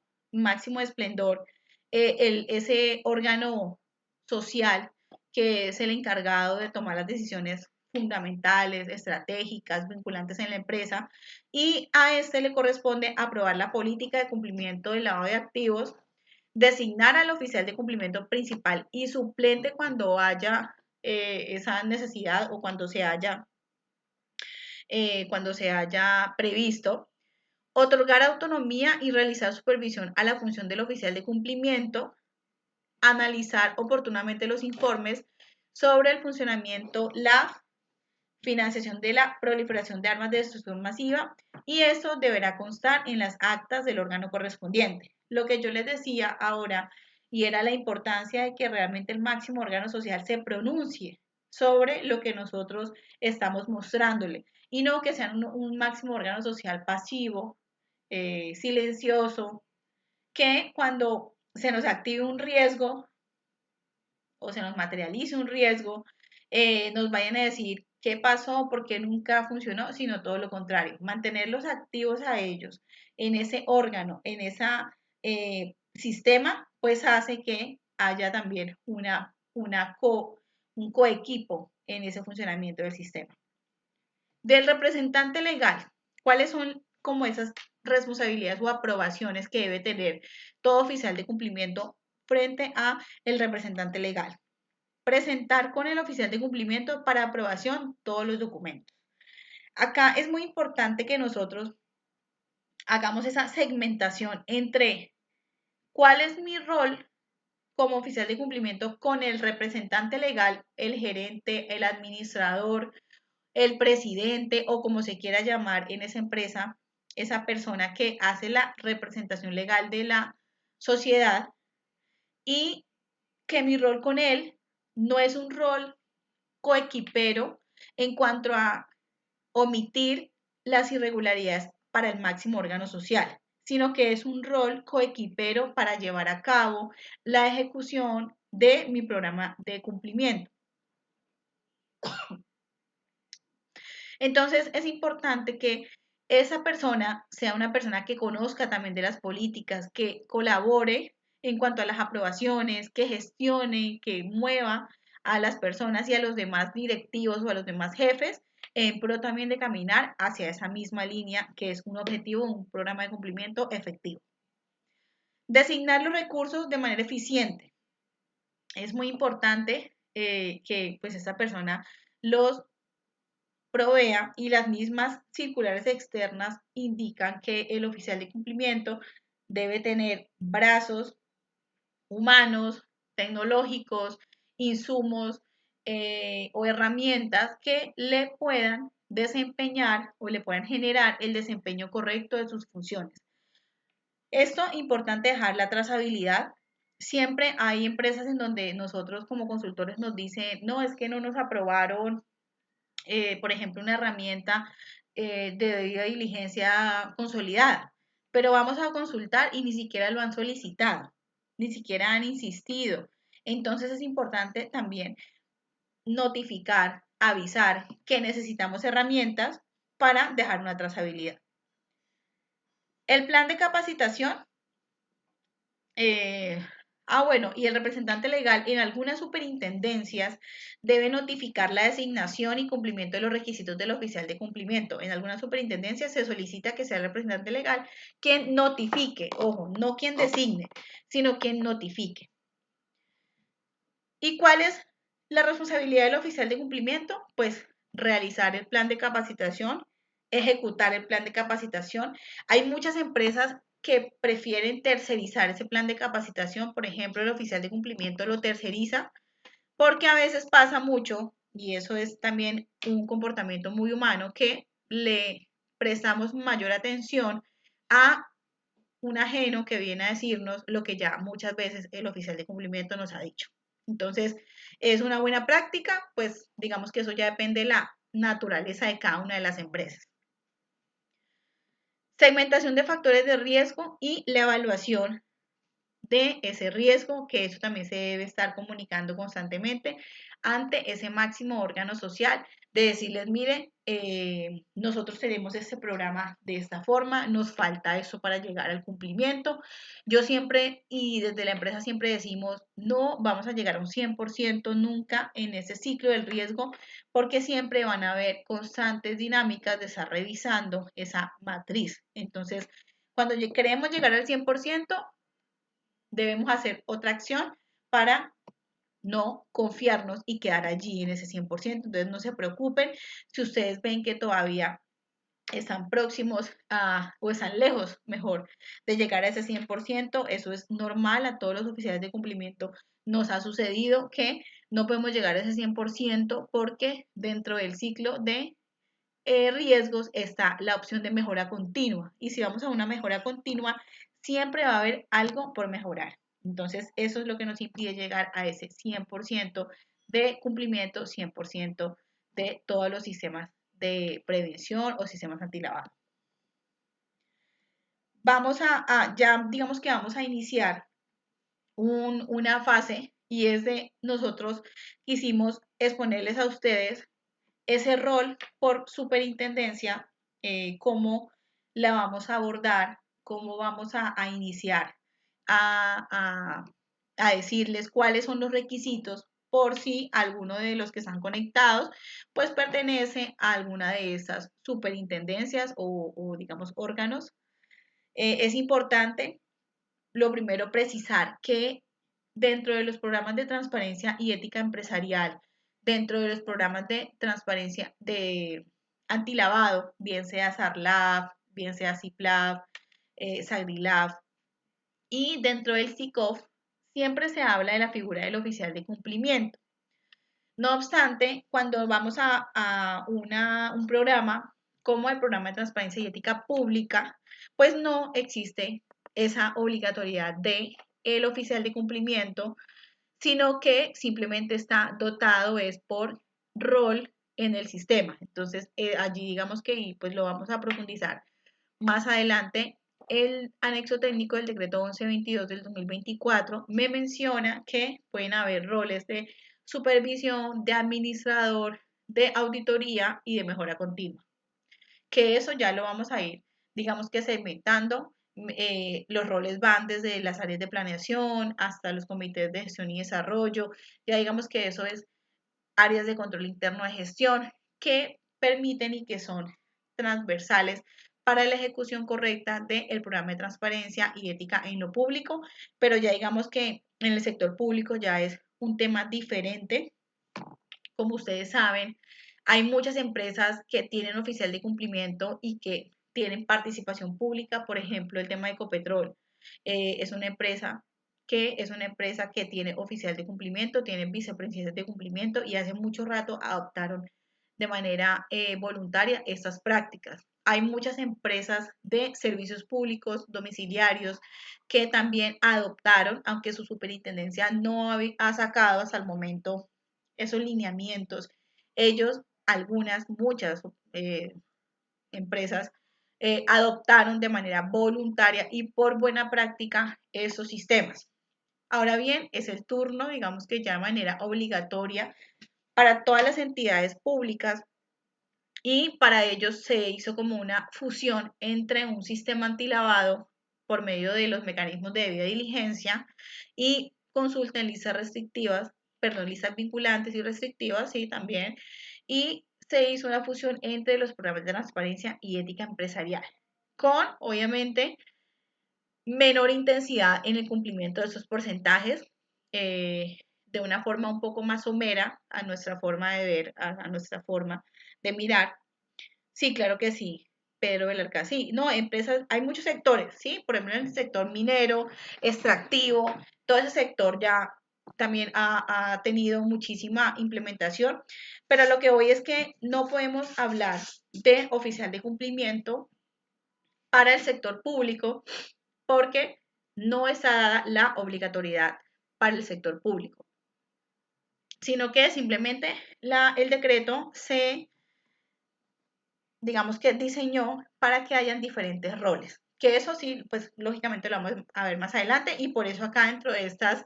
esplendor ese órgano social que es el encargado de tomar las decisiones fundamentales, estratégicas, vinculantes en la empresa, y a este le corresponde aprobar la política de cumplimiento del lavado de activos, designar al oficial de cumplimiento principal y suplente cuando haya esa necesidad o cuando se haya previsto, otorgar autonomía y realizar supervisión a la función del oficial de cumplimiento, analizar oportunamente los informes sobre el funcionamiento, la financiación de la proliferación de armas de destrucción masiva, y eso deberá constar en las actas del órgano correspondiente. Lo que yo les decía ahora, y era la importancia de que realmente el máximo órgano social se pronuncie sobre lo que nosotros estamos mostrándole y no que sea un máximo órgano social pasivo, silencioso, que cuando se nos active un riesgo o se nos materialice un riesgo, nos vayan a decir qué pasó, por qué nunca funcionó, sino todo lo contrario, mantenerlos activos a ellos en ese órgano, en ese sistema, pues hace que haya también un coequipo en ese funcionamiento del sistema. Del representante legal, ¿cuáles son como esas responsabilidades o aprobaciones que debe tener todo oficial de cumplimiento frente a el representante legal? Presentar con el oficial de cumplimiento para aprobación todos los documentos. Acá es muy importante que nosotros hagamos esa segmentación entre cuál es mi rol como oficial de cumplimiento con el representante legal, el gerente, el administrador, el presidente o como se quiera llamar en esa empresa, esa persona que hace la representación legal de la sociedad, y que mi rol con él no es un rol coequipero en cuanto a omitir las irregularidades para el máximo órgano social, sino que es un rol coequipero para llevar a cabo la ejecución de mi programa de cumplimiento. Entonces es importante que esa persona sea una persona que conozca también de las políticas, que colabore en cuanto a las aprobaciones, que gestione, que mueva a las personas y a los demás directivos o a los demás jefes en pro también de caminar hacia esa misma línea que es un objetivo, un programa de cumplimiento efectivo. Designar los recursos de manera eficiente. Es muy importante que pues esta persona los provea y las mismas circulares externas indican que el oficial de cumplimiento debe tener brazos humanos, tecnológicos, insumos o herramientas que le puedan desempeñar o le puedan generar el desempeño correcto de sus funciones. Esto es importante dejar la trazabilidad. Siempre hay empresas en donde nosotros como consultores nos dicen, no, es que no nos aprobaron por ejemplo, una herramienta de debida diligencia consolidada, pero vamos a consultar y ni siquiera lo han solicitado, ni siquiera han insistido. Entonces es importante también notificar, avisar que necesitamos herramientas para dejar una trazabilidad. El plan de capacitación bueno, y el representante legal en algunas superintendencias debe notificar la designación y cumplimiento de los requisitos del oficial de cumplimiento. En algunas superintendencias se solicita que sea el representante legal quien notifique, ojo, no quien designe, sino quien notifique. ¿Y cuál es la responsabilidad del oficial de cumplimiento? Pues realizar el plan de capacitación, ejecutar el plan de capacitación. Hay muchas empresas que prefieren tercerizar ese plan de capacitación. Por ejemplo, el oficial de cumplimiento lo terceriza porque a veces pasa mucho, y eso es también un comportamiento muy humano, que le prestamos mayor atención a un ajeno que viene a decirnos lo que ya muchas veces el oficial de cumplimiento nos ha dicho. Entonces, es una buena práctica, pues digamos que eso ya depende de la naturaleza de cada una de las empresas. Segmentación de factores de riesgo y la evaluación de ese riesgo, que eso también se debe estar comunicando constantemente ante ese máximo órgano social, de decirles, mire, nosotros tenemos este programa de esta forma, nos falta eso para llegar al cumplimiento. Yo siempre, y desde la empresa siempre decimos, no vamos a llegar a un 100% nunca en ese ciclo del riesgo, porque siempre van a haber constantes dinámicas de estar revisando esa matriz. Entonces, cuando queremos llegar al 100%, debemos hacer otra acción para no confiarnos y quedar allí en ese 100%. Entonces no se preocupen si ustedes ven que todavía están próximos o están lejos, mejor, de llegar a ese 100%. Eso es normal, a todos los oficiales de cumplimiento nos ha sucedido que no podemos llegar a ese 100% porque dentro del ciclo de riesgos está la opción de mejora continua. Y si vamos a una mejora continua, siempre va a haber algo por mejorar. Entonces, eso es lo que nos impide llegar a ese 100% de cumplimiento, 100% de todos los sistemas de prevención o sistemas antilavado. Ya digamos que vamos a iniciar una fase y es de nosotros quisimos exponerles a ustedes ese rol por superintendencia, cómo la vamos a abordar, cómo vamos a iniciar a, a, a decirles cuáles son los requisitos por si alguno de los que están conectados pues pertenece a alguna de esas superintendencias o digamos órganos. Es importante, lo primero, precisar que dentro de los programas de transparencia y ética empresarial, dentro de los programas de transparencia de antilavado, bien sea SARLAF, bien sea CIPLAF, SAGRILAF, y dentro del SICOF, siempre se habla de la figura del oficial de cumplimiento. No obstante, cuando vamos a un programa como el programa de transparencia y ética pública, pues no existe esa obligatoriedad de el oficial de cumplimiento, sino que simplemente está dotado es por rol en el sistema. Entonces, allí digamos que pues lo vamos a profundizar más adelante. El anexo técnico del decreto 1122 del 2024 me menciona que pueden haber roles de supervisión, de administrador, de auditoría y de mejora continua. Que eso ya lo vamos a ir, digamos que segmentando. Los roles van desde las áreas de planeación hasta los comités de gestión y desarrollo. Ya digamos que eso es áreas de control interno de gestión que permiten y que son transversales para la ejecución correcta del programa de transparencia y ética en lo público, pero ya digamos que en el sector público ya es un tema diferente. Como ustedes saben, hay muchas empresas que tienen oficial de cumplimiento y que tienen participación pública. Por ejemplo, el tema de Ecopetrol es una empresa que tiene oficial de cumplimiento, tiene vicepresidentes de cumplimiento y hace mucho rato adoptaron de manera voluntaria estas prácticas. Hay muchas empresas de servicios públicos domiciliarios que también adoptaron, aunque su superintendencia no ha sacado hasta el momento esos lineamientos. Ellos, algunas, muchas empresas adoptaron de manera voluntaria y por buena práctica esos sistemas. Ahora bien, es el turno, digamos que ya de manera obligatoria para todas las entidades públicas y para ellos se hizo como una fusión entre un sistema antilavado por medio de los mecanismos de debida diligencia y consulta en listas restrictivas, perdón, listas vinculantes y restrictivas, sí, también, y se hizo una fusión entre los programas de transparencia y ética empresarial, con, obviamente, menor intensidad en el cumplimiento de esos porcentajes, de una forma un poco más somera a nuestra forma de ver, a nuestra forma de mirar. Sí, claro que sí, Pedro Belarca. Sí, no, empresas, hay muchos sectores, ¿sí? Por ejemplo, en el sector minero, extractivo, todo ese sector ya también ha tenido muchísima implementación, pero lo que voy es que no podemos hablar de oficial de cumplimiento para el sector público porque no está dada la obligatoriedad para el sector público, sino que simplemente el decreto se, digamos que diseñó para que hayan diferentes roles. Que eso sí, pues lógicamente lo vamos a ver más adelante y por eso acá dentro de estas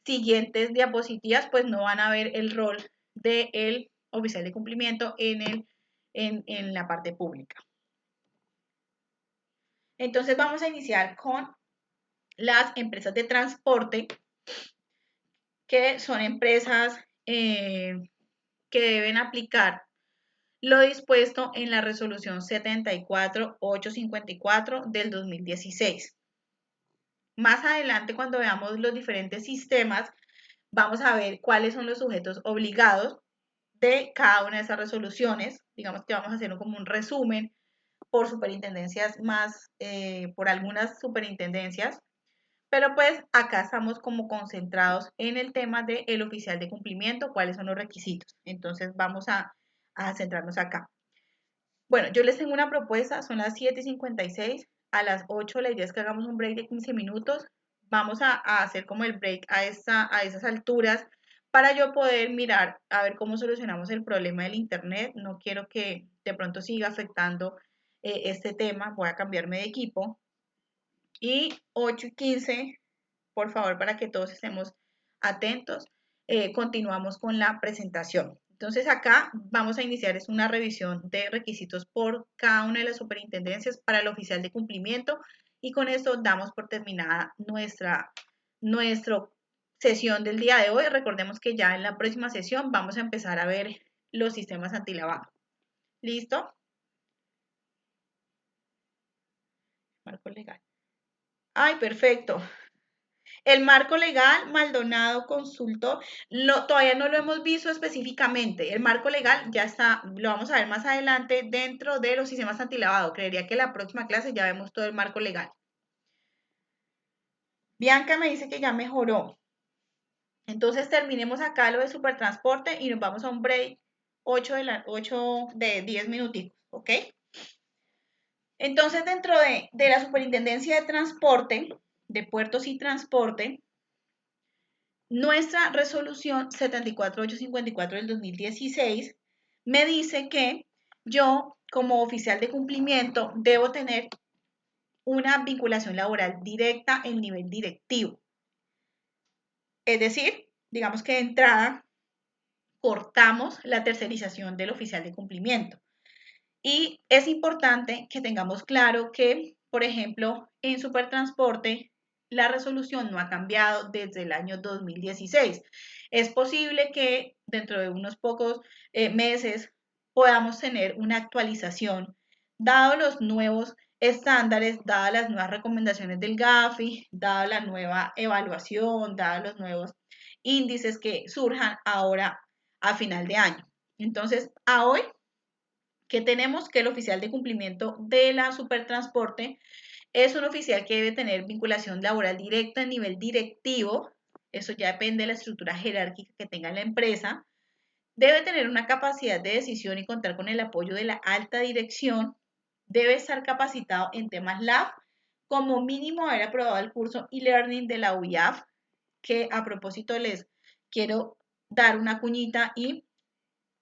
siguientes diapositivas pues no van a ver el rol del oficial de cumplimiento en la parte pública. Entonces vamos a iniciar con las empresas de transporte, que son empresas que deben aplicar lo dispuesto en la resolución 74854 del 2016. Más adelante, cuando veamos los diferentes sistemas, vamos a ver cuáles son los sujetos obligados de cada una de esas resoluciones. Digamos que vamos a hacer como un resumen por superintendencias más, por algunas superintendencias, pero pues acá estamos como concentrados en el tema del oficial de cumplimiento, cuáles son los requisitos. Entonces vamos a centrarnos acá. Bueno, yo les tengo una propuesta, son las 7:56, a las 8 la idea es que hagamos un break de 15 minutos, vamos a hacer como el break a esas alturas para yo poder mirar a ver cómo solucionamos el problema del internet, no quiero que de pronto siga afectando este tema, voy a cambiarme de equipo y 8:15, por favor, para que todos estemos atentos, continuamos con la presentación. Entonces acá vamos a iniciar es una revisión de requisitos por cada una de las superintendencias para el oficial de cumplimiento y con esto damos por terminada nuestra sesión del día de hoy. Recordemos que ya en la próxima sesión vamos a empezar a ver los sistemas antilavado. ¿Listo? Marco legal. Ay, perfecto. El marco legal, Maldonado consultó, todavía no lo hemos visto específicamente. El marco legal ya está, lo vamos a ver más adelante dentro de los sistemas antilavado. Creería que la próxima clase ya vemos todo el marco legal. Bianca me dice que ya mejoró. Entonces terminemos acá lo de supertransporte y nos vamos a un break 8 de 10 minutitos, ¿ok? Entonces dentro de la superintendencia de transporte, de puertos y transporte, nuestra resolución 74854 del 2016 me dice que yo, como oficial de cumplimiento, debo tener una vinculación laboral directa en nivel directivo. Es decir, digamos que de entrada, cortamos la tercerización del oficial de cumplimiento. Y es importante que tengamos claro que, por ejemplo, en Supertransporte, la resolución no ha cambiado desde el año 2016. Es posible que dentro de unos pocos meses podamos tener una actualización, dado los nuevos estándares, dadas las nuevas recomendaciones del GAFI, dada la nueva evaluación, dados los nuevos índices que surjan ahora a final de año. Entonces, a hoy que tenemos que el oficial de cumplimiento de la Supertransporte es un oficial que debe tener vinculación laboral directa a nivel directivo, eso ya depende de la estructura jerárquica que tenga la empresa, debe tener una capacidad de decisión y contar con el apoyo de la alta dirección, debe estar capacitado en temas LAB, como mínimo haber aprobado el curso e-learning de la UIAF, que a propósito les quiero dar una cuñita y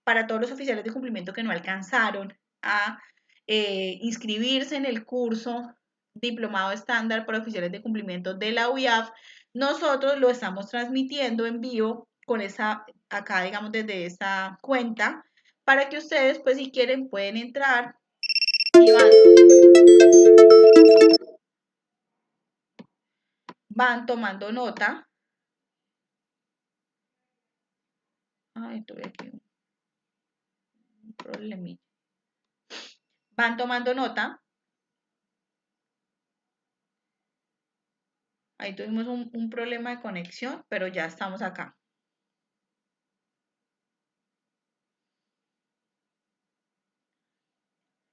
para todos los oficiales de cumplimiento que no alcanzaron a inscribirse en el curso Diplomado Estándar para Oficiales de Cumplimiento de la UIAF, nosotros lo estamos transmitiendo en vivo con esa, acá digamos desde esa cuenta, para que ustedes pues si quieren pueden entrar y van tomando nota. Ay, tuve aquí un problemita. Van tomando nota. Ahí tuvimos un problema de conexión, pero ya estamos acá.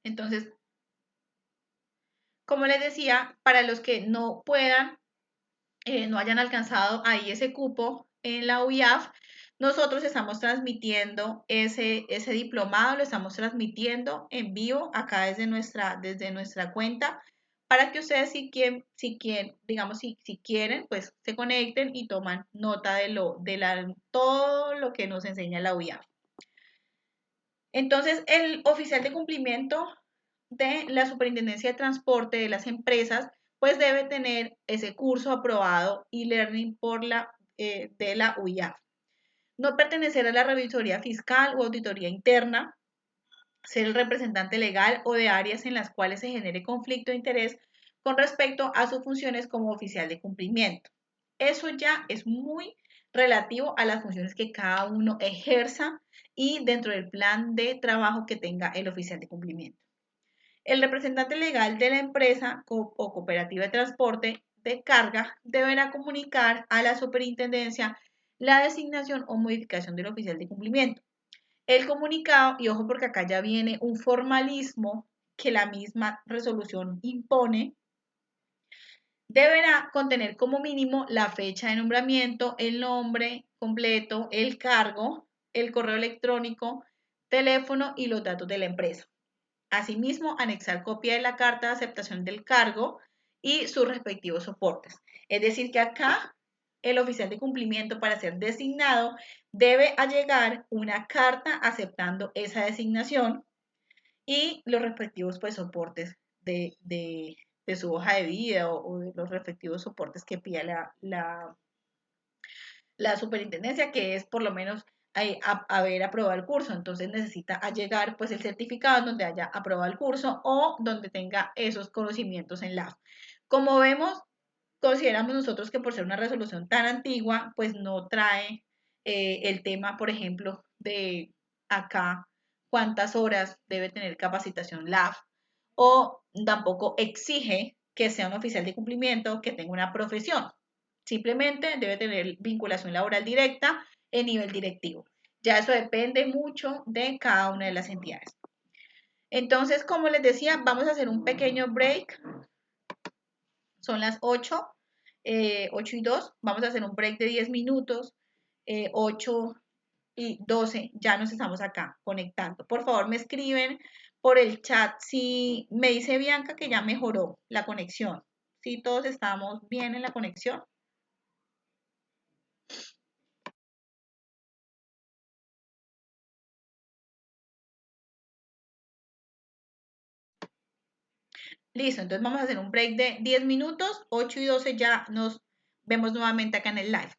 Entonces, como les decía, para los que no puedan, no hayan alcanzado ahí ese cupo en la UIAF, nosotros estamos transmitiendo ese diplomado, lo estamos transmitiendo en vivo acá desde nuestra cuenta, para que ustedes digamos, si quieren, pues se conecten y toman nota de todo lo que nos enseña la UIAF. Entonces, el oficial de cumplimiento de la Superintendencia de Transporte de las empresas, pues debe tener ese curso aprobado e-learning de la UIAF. No pertenecer a la revisoría fiscal o auditoría interna, ser el representante legal o de áreas en las cuales se genere conflicto de interés con respecto a sus funciones como oficial de cumplimiento. Eso ya es muy relativo a las funciones que cada uno ejerza y dentro del plan de trabajo que tenga el oficial de cumplimiento. El representante legal de la empresa o cooperativa de transporte de carga deberá comunicar a la superintendencia la designación o modificación del oficial de cumplimiento. El comunicado, y ojo porque acá ya viene un formalismo que la misma resolución impone, deberá contener como mínimo la fecha de nombramiento, el nombre completo, el cargo, el correo electrónico, teléfono y los datos de la empresa. Asimismo, anexar copia de la carta de aceptación del cargo y sus respectivos soportes. Es decir, que acá el oficial de cumplimiento para ser designado debe allegar una carta aceptando esa designación y los respectivos pues, soportes de su hoja de vida o de los respectivos soportes que pida la superintendencia, que es por lo menos haber aprobado el curso. Entonces necesita allegar pues el certificado en donde haya aprobado el curso o donde tenga esos conocimientos en la. Como vemos, consideramos nosotros que por ser una resolución tan antigua, pues no trae el tema, por ejemplo, de acá cuántas horas debe tener capacitación LAF o tampoco exige que sea un oficial de cumplimiento que tenga una profesión. Simplemente debe tener vinculación laboral directa en nivel directivo. Ya eso depende mucho de cada una de las entidades. Entonces, como les decía, vamos a hacer un pequeño break. Son las 8, 8 y 2. Vamos a hacer un break de 10 minutos. 8 y 12 ya nos estamos acá conectando. Por favor, me escriben por el chat si me dice Bianca que ya mejoró la conexión. Si todos estamos bien en la conexión. Listo, entonces vamos a hacer un break de 10 minutos, 8 y 12 ya nos vemos nuevamente acá en el live.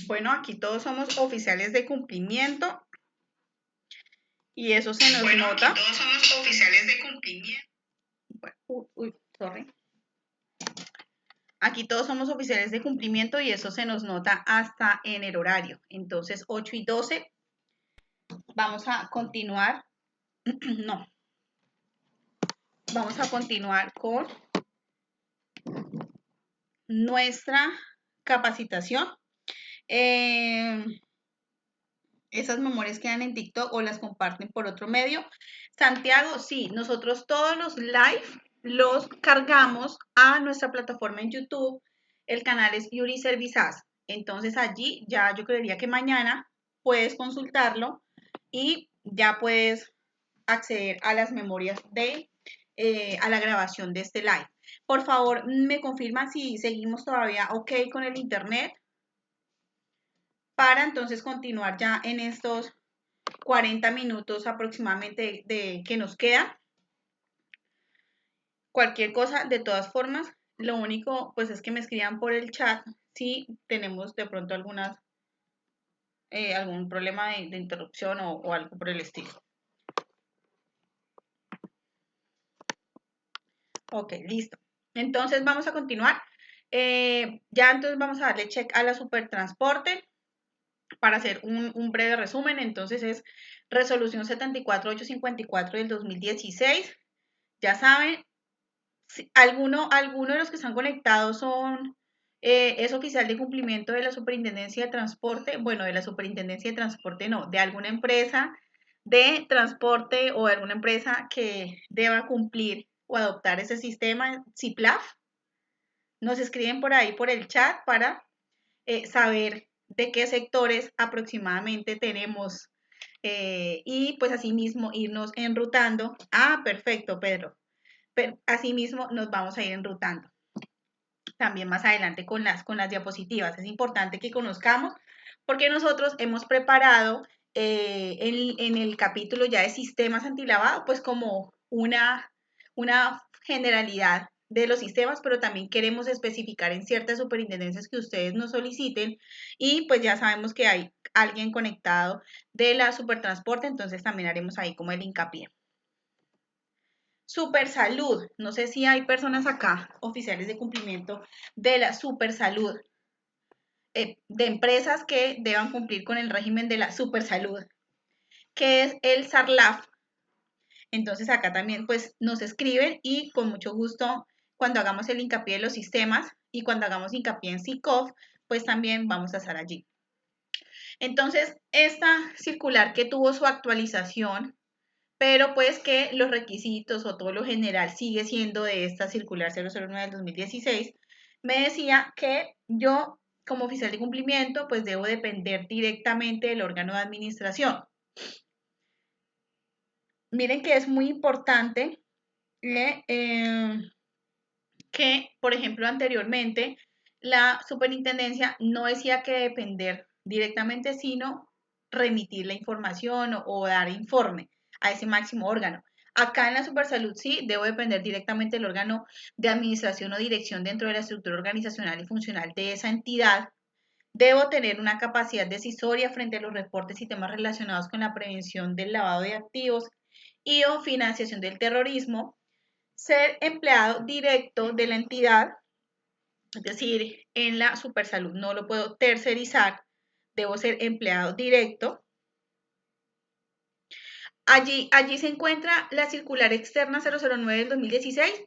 Bueno, aquí todos somos oficiales de cumplimiento y eso se nos nota. Aquí todos somos oficiales de cumplimiento. Bueno, sorry. Aquí todos somos oficiales de cumplimiento y eso se nos nota hasta en el horario. Entonces, 8 y 12, vamos a continuar. No. Vamos a continuar con nuestra capacitación. Esas memorias quedan en TikTok o las comparten por otro medio. Santiago, sí, nosotros todos los live los cargamos a nuestra plataforma en YouTube. El canal es Yuri Servizas. Entonces allí ya yo creería que mañana puedes consultarlo y ya puedes acceder a las memorias a la grabación de este live. Por favor, me confirman si seguimos todavía ok con el internet para entonces continuar ya en estos 40 minutos aproximadamente de que nos queda. Cualquier cosa, de todas formas, lo único pues es que me escriban por el chat si tenemos de pronto algún problema de interrupción o algo por el estilo. Ok, listo. Entonces vamos a continuar. Ya entonces vamos a darle check a la supertransporte para hacer un breve resumen. Entonces es resolución 74854 del 2016. Ya saben, alguno de los que están conectados es oficial de cumplimiento de la Superintendencia de Transporte, bueno, de la Superintendencia de Transporte no, de alguna empresa de transporte o de alguna empresa que deba cumplir o adoptar ese sistema CIPLAF. Nos escriben por ahí por el chat para saber de qué sectores aproximadamente tenemos y pues asimismo irnos enrutando. Ah, perfecto, Pedro. Pero asimismo nos vamos a ir enrutando también más adelante con las diapositivas. Es importante que conozcamos porque nosotros hemos preparado en el capítulo ya de sistemas antilavado, pues como una generalidad de los sistemas, pero también queremos especificar en ciertas superintendencias que ustedes nos soliciten y pues ya sabemos que hay alguien conectado de la Supertransporte, entonces también haremos ahí como el hincapié. Supersalud, no sé si hay personas acá, oficiales de cumplimiento de la Supersalud, de empresas que deban cumplir con el régimen de la Supersalud, que es el SARLAF. Entonces acá también pues nos escriben y con mucho gusto cuando hagamos el hincapié de los sistemas y cuando hagamos hincapié en SICOF, pues también vamos a estar allí. Entonces, esta circular que tuvo su actualización, pero pues que los requisitos o todo lo general sigue siendo de esta circular 009 del 2016, me decía que yo como oficial de cumplimiento pues debo depender directamente del órgano de administración. Miren que es muy importante que, por ejemplo, anteriormente la superintendencia no decía que depender directamente, sino remitir la información o dar informe a ese máximo órgano. Acá en la Supersalud sí, debo depender directamente del órgano de administración o dirección dentro de la estructura organizacional y funcional de esa entidad. Debo tener una capacidad decisoria frente a los reportes y temas relacionados con la prevención del lavado de activos y o financiación del terrorismo, ser empleado directo de la entidad, es decir, en la Supersalud no lo puedo tercerizar, debo ser empleado directo. Allí se encuentra la circular externa 009 del 2016,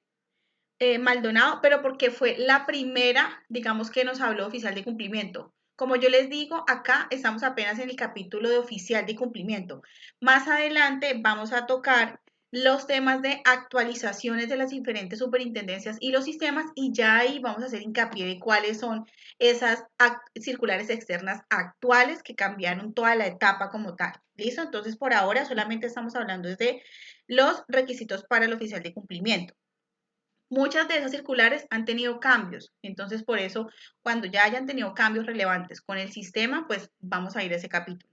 Maldonado, pero porque fue la primera, digamos, que nos habló oficial de cumplimiento. Como yo les digo, acá estamos apenas en el capítulo de oficial de cumplimiento. Más adelante vamos a tocar los temas de actualizaciones de las diferentes superintendencias y los sistemas y ya ahí vamos a hacer hincapié de cuáles son esas circulares externas actuales que cambiaron toda la etapa como tal. ¿Listo? Entonces, por ahora solamente estamos hablando de los requisitos para el oficial de cumplimiento. Muchas de esas circulares han tenido cambios, entonces por eso cuando ya hayan tenido cambios relevantes con el sistema, pues vamos a ir a ese capítulo.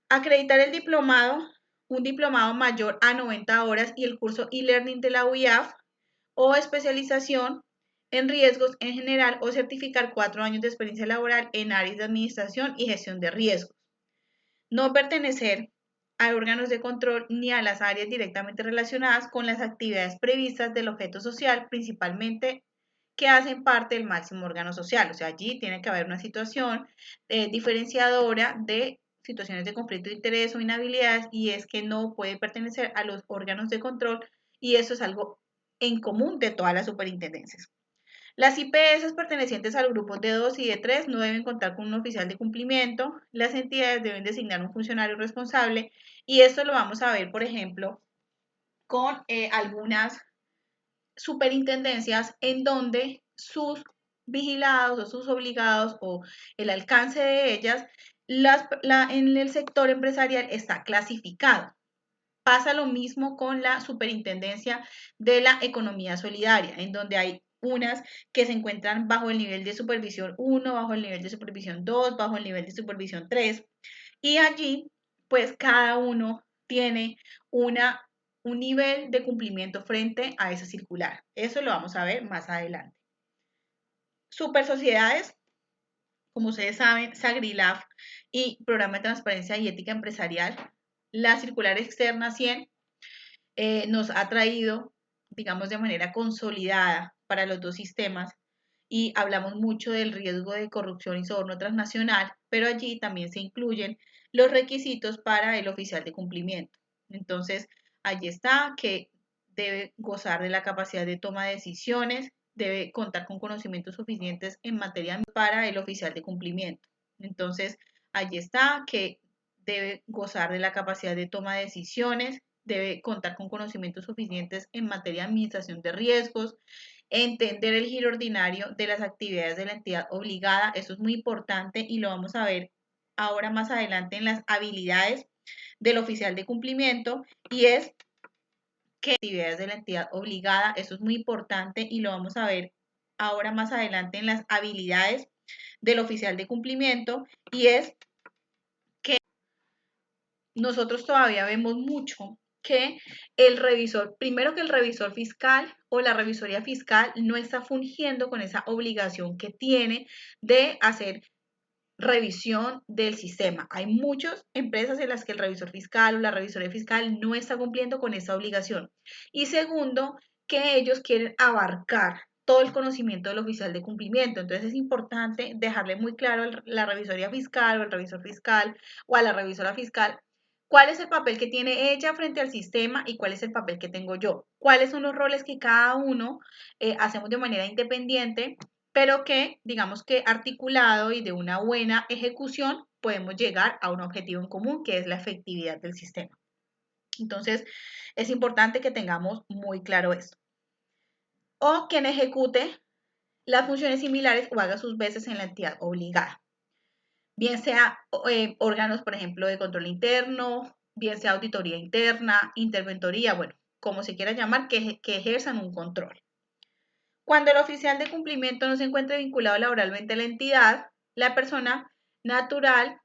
Acreditar el diplomado, un diplomado mayor a 90 horas y el curso e-learning de la UIAF o especialización en riesgos en general o certificar 4 años de experiencia laboral en áreas de administración y gestión de riesgos. No pertenecer a órganos de control ni a las áreas directamente relacionadas con las actividades previstas del objeto social, principalmente que hacen parte del máximo órgano social. O sea, allí tiene que haber una situación diferenciadora de situaciones de conflicto de interés o inhabilidades, y es que no puede pertenecer a los órganos de control, y eso es algo en común de todas las superintendencias. Las IPS pertenecientes al grupo de 2 y de 3 no deben contar con un oficial de cumplimiento. Las entidades deben designar un funcionario responsable, y esto lo vamos a ver, por ejemplo, con algunas superintendencias en donde sus vigilados o sus obligados o el alcance de ellas en el sector empresarial está clasificado. Pasa lo mismo con la superintendencia de la economía solidaria, en donde hay unas que se encuentran bajo el nivel de supervisión 1, bajo el nivel de supervisión 2, bajo el nivel de supervisión 3, y allí pues cada uno tiene un nivel de cumplimiento frente a esa circular. Eso lo vamos a ver más adelante. Super sociedades, como ustedes saben, SAGRILAF y Programa de Transparencia y Ética Empresarial. La circular externa 100 nos ha traído, digamos, de manera consolidada para los dos sistemas, y hablamos mucho del riesgo de corrupción y soborno transnacional, pero allí también se incluyen los requisitos para el oficial de cumplimiento. Entonces, allí está que debe gozar de la capacidad de toma de decisiones, debe contar con conocimientos suficientes en materia para el oficial de cumplimiento. Entonces, allí está que debe gozar de la capacidad de toma de decisiones, debe contar con conocimientos suficientes en materia de administración de riesgos, entender el giro ordinario de las actividades de la entidad obligada. Eso es muy importante y lo vamos a ver ahora más adelante en las habilidades del oficial de cumplimiento, y es que actividades de la entidad obligada, eso es muy importante y lo vamos a ver ahora más adelante en las habilidades del oficial de cumplimiento, y es que nosotros todavía vemos mucho que el revisor, primero que el revisor fiscal o la revisoría fiscal no está fungiendo con esa obligación que tiene de hacer revisión del sistema. Hay muchas empresas en las que el revisor fiscal o la revisoría fiscal no está cumpliendo con esa obligación. Y segundo, que ellos quieren abarcar todo el conocimiento del oficial de cumplimiento. Entonces es importante dejarle muy claro a la revisoría fiscal o al revisor fiscal o a la revisora fiscal cuál es el papel que tiene ella frente al sistema y cuál es el papel que tengo yo. Cuáles son los roles que cada uno hacemos de manera independiente, pero que, digamos que articulado y de una buena ejecución, podemos llegar a un objetivo en común, que es la efectividad del sistema. Entonces, es importante que tengamos muy claro esto. O quien ejecute las funciones similares o haga sus veces en la entidad obligada. Bien sea órganos, por ejemplo, de control interno, bien sea auditoría interna, interventoría, bueno, como se quiera llamar, que ejerzan un control. Cuando el oficial de cumplimiento no se encuentre vinculado laboralmente a la entidad, la persona natural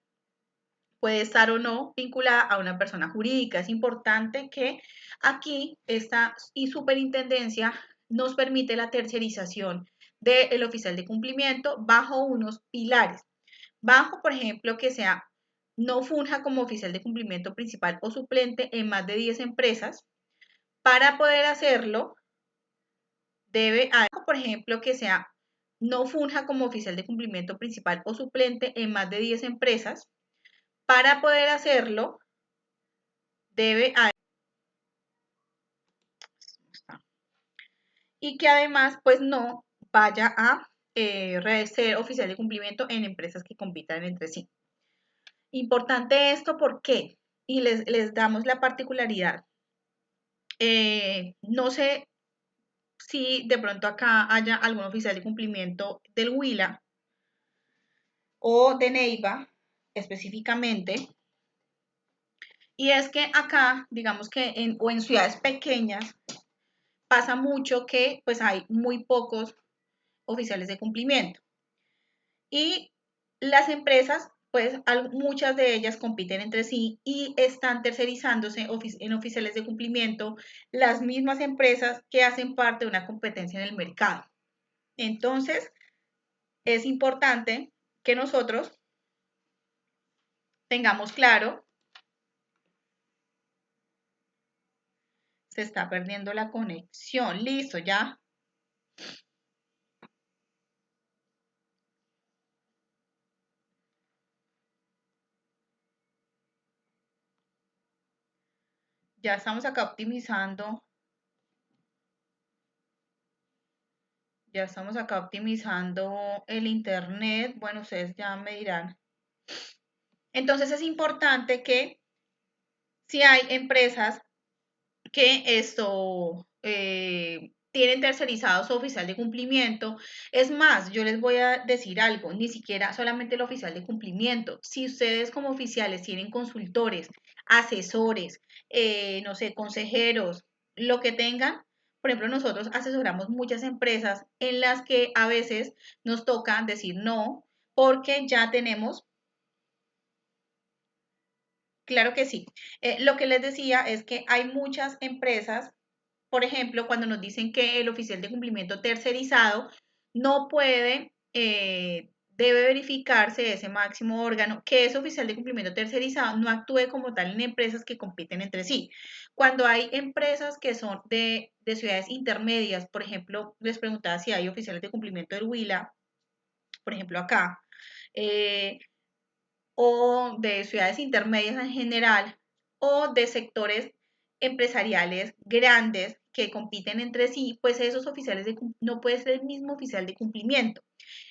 puede estar o no vinculada a una persona jurídica. Es importante que aquí esta superintendencia nos permite la tercerización del oficial de cumplimiento bajo unos pilares. Bajo, por ejemplo, que sea no funja como oficial de cumplimiento principal o suplente en más de 10 empresas. Para poder hacerlo, debe, por ejemplo, que sea no funja como oficial de cumplimiento principal o suplente en más de 10 empresas. Para poder hacerlo, debe y que además pues no vaya a ser oficial de cumplimiento en empresas que compitan entre sí. Importante esto, ¿por qué? Y les damos la particularidad. No sé si de pronto acá haya algún oficial de cumplimiento del Huila o de Neiva específicamente, y es que acá, digamos que o en ciudades pequeñas, pasa mucho que pues hay muy pocos oficiales de cumplimiento, y las empresas, pues muchas de ellas compiten entre sí y están tercerizándose en oficiales de cumplimiento las mismas empresas que hacen parte de una competencia en el mercado. Entonces, es importante que nosotros tengamos claro, se está perdiendo la conexión, listo, ya. Ya estamos acá optimizando. Ya estamos acá optimizando el internet. Bueno, ustedes ya me dirán. Entonces es importante que si hay empresas que esto tienen tercerizado su oficial de cumplimiento. Es más, yo les voy a decir algo, ni siquiera solamente el oficial de cumplimiento. Si ustedes como oficiales tienen consultores, asesores, no sé, consejeros, lo que tengan, por ejemplo, nosotros asesoramos muchas empresas en las que a veces nos toca decir no, porque ya tenemos. Claro que sí. Lo que les decía es que hay muchas empresas, por ejemplo, cuando nos dicen que el oficial de cumplimiento tercerizado no puede, debe verificarse ese máximo órgano, que ese oficial de cumplimiento tercerizado no actúe como tal en empresas que compiten entre sí. Cuando hay empresas que son de ciudades intermedias, por ejemplo, les preguntaba si hay oficiales de cumplimiento del Huila, por ejemplo, acá. eh, o de ciudades intermedias en general o de sectores empresariales grandes que compiten entre sí, pues esos oficiales no puede ser el mismo oficial de cumplimiento.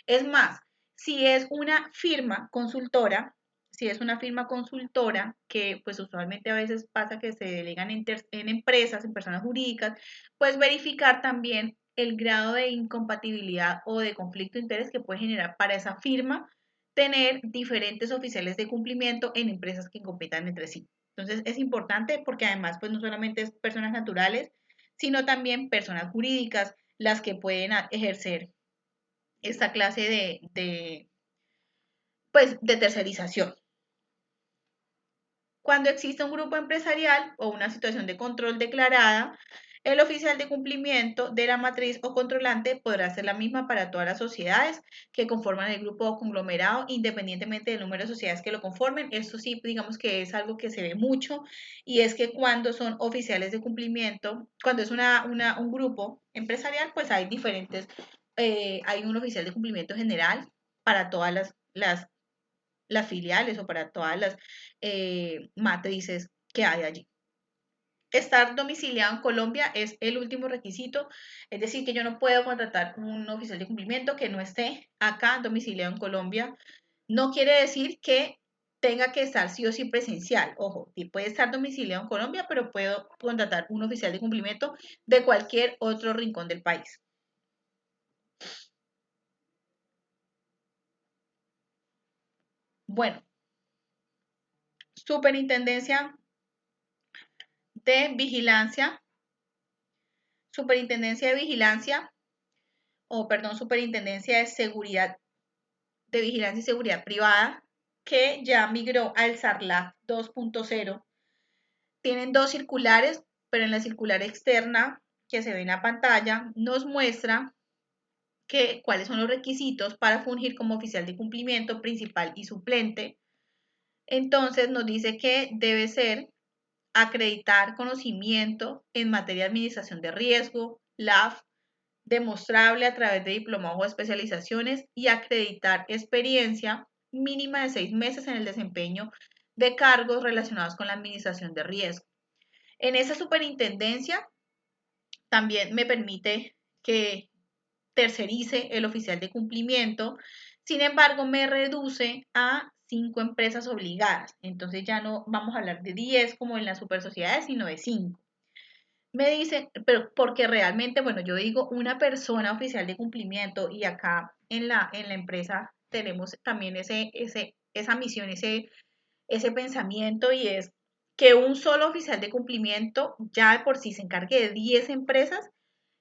Es más, si es una firma consultora, si es una firma consultora, que pues usualmente a veces pasa que se delegan en empresas, en personas jurídicas, pues verificar también el grado de incompatibilidad o de conflicto de interés que puede generar para esa firma tener diferentes oficiales de cumplimiento en empresas que compitan entre sí. Entonces es importante porque además pues no solamente es personas naturales, sino también personas jurídicas las que pueden ejercer esta clase pues, de tercerización. Cuando existe un grupo empresarial o una situación de control declarada, el oficial de cumplimiento de la matriz o controlante podrá ser la misma para todas las sociedades que conforman el grupo o conglomerado, independientemente del número de sociedades que lo conformen. Esto sí, digamos que es algo que se ve mucho y es que cuando son oficiales de cumplimiento, cuando es un grupo empresarial, pues hay diferentes, hay un oficial de cumplimiento general para todas las filiales o para todas las matrices que hay allí. Estar domiciliado en Colombia es el último requisito, es decir, que yo no puedo contratar un oficial de cumplimiento que no esté acá domiciliado en Colombia. No quiere decir que tenga que estar sí o sí presencial. Ojo, sí puede estar domiciliado en Colombia, pero puedo contratar un oficial de cumplimiento de cualquier otro rincón del país. Bueno, Superintendencia de Vigilancia, Superintendencia de Vigilancia o perdón, Superintendencia de Seguridad, de Vigilancia y Seguridad Privada, que ya migró al SARLAF 2.0. Tienen dos circulares, pero en la circular externa que se ve en la pantalla nos muestra cuáles son los requisitos para fungir como oficial de cumplimiento principal y suplente. Entonces nos dice que debe ser acreditar conocimiento en materia de administración de riesgo, LAF, demostrable a través de diplomados o especializaciones y acreditar experiencia mínima de 6 meses en el desempeño de cargos relacionados con la administración de riesgo. En esa superintendencia también me permite que tercerice el oficial de cumplimiento, sin embargo me reduce a 5 empresas obligadas. Entonces ya no vamos a hablar de 10 como en las super sociedades, sino de 5. Me dicen, pero porque realmente, bueno, yo digo una persona oficial de cumplimiento y acá en la empresa tenemos también esa misión, ese pensamiento y es que un solo oficial de cumplimiento ya de por sí se encargue de 10 empresas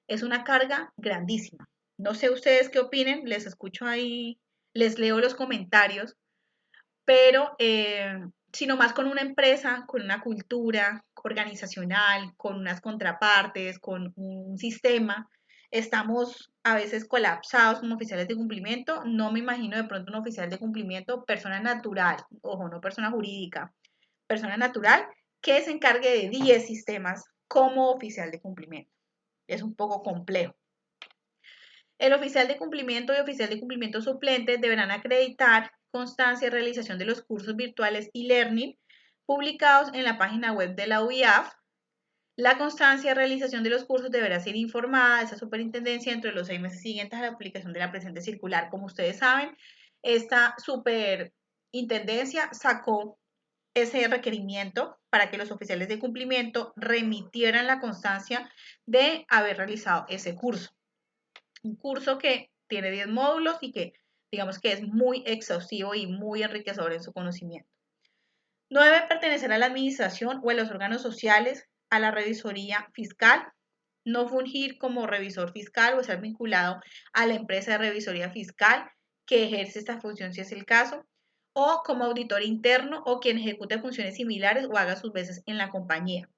es una carga grandísima. No sé ustedes qué opinen, les escucho ahí, les leo los comentarios, pero sino más con una empresa, con una cultura organizacional, con unas contrapartes, con un sistema. estamos a veces colapsados como oficiales de cumplimiento. No me imagino de pronto un oficial de cumplimiento, persona natural, ojo, no persona jurídica, persona natural, que se encargue de 10 sistemas como oficial de cumplimiento. Es un poco complejo. El oficial de cumplimiento y oficial de cumplimiento suplente deberán acreditar constancia de realización de los cursos virtuales e-learning publicados en la página web de la UIAF. La constancia de realización de los cursos deberá ser informada a esa superintendencia entre los 6 meses siguientes a la publicación de la presente circular. Como ustedes saben, esta superintendencia sacó ese requerimiento para que los oficiales de cumplimiento remitieran la constancia de haber realizado ese curso. Un curso que tiene 10 módulos y que digamos que es muy exhaustivo y muy enriquecedor en su conocimiento. No debe pertenecer a la administración o a los órganos sociales, a la revisoría fiscal, no fungir como revisor fiscal o estar vinculado a la empresa de revisoría fiscal que ejerce esta función si es el caso, o como auditor interno o quien ejecute funciones similares o haga sus veces en la compañía.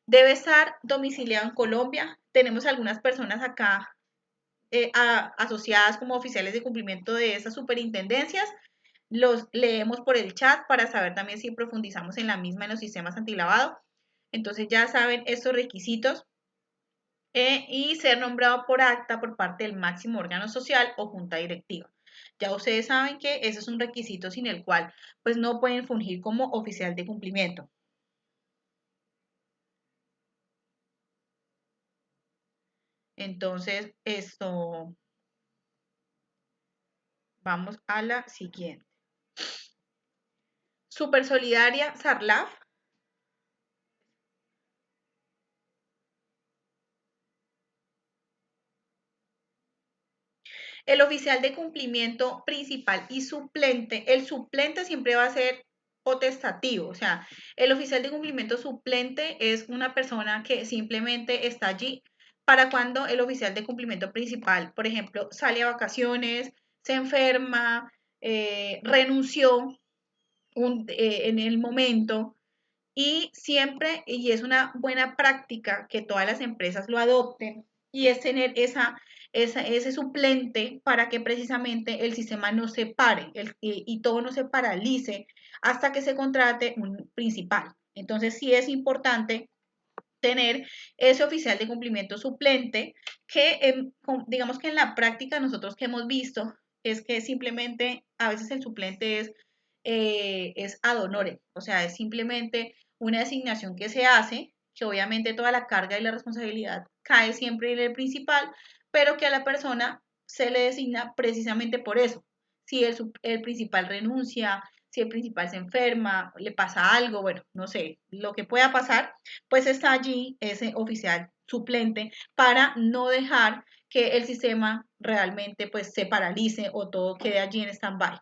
Debe estar domiciliado en Colombia. Tenemos algunas personas acá asociadas como oficiales de cumplimiento de esas superintendencias. Los leemos por el chat para saber también si profundizamos en la misma en los sistemas antilavado. Entonces ya saben estos requisitos y ser nombrado por acta por parte del máximo órgano social o junta directiva. Ya ustedes saben que ese es un requisito sin el cual pues no pueden fungir como oficial de cumplimiento. Entonces, esto, vamos a la siguiente. Super Solidaria Sarlaf. El oficial de cumplimiento principal y suplente, el suplente siempre va a ser potestativo, o sea, el oficial de cumplimiento suplente es una persona que simplemente está allí para cuando el oficial de cumplimiento principal, por ejemplo, sale a vacaciones, se enferma, renunció en el momento y siempre, y es una buena práctica que todas las empresas lo adopten, y es tener ese suplente para que precisamente el sistema no se pare y todo no se paralice hasta que se contrate un principal. Entonces sí es importante tener ese oficial de cumplimiento suplente que digamos que en la práctica nosotros que hemos visto es que simplemente a veces el suplente es ad honorem, o sea, es simplemente una designación que se hace, que obviamente toda la carga y la responsabilidad cae siempre en el principal, pero que a la persona se le designa precisamente por eso. Si el principal renuncia, si el principal se enferma, le pasa algo, bueno, no sé, lo que pueda pasar, pues está allí ese oficial suplente para no dejar que el sistema realmente pues se paralice o todo quede allí en stand-by.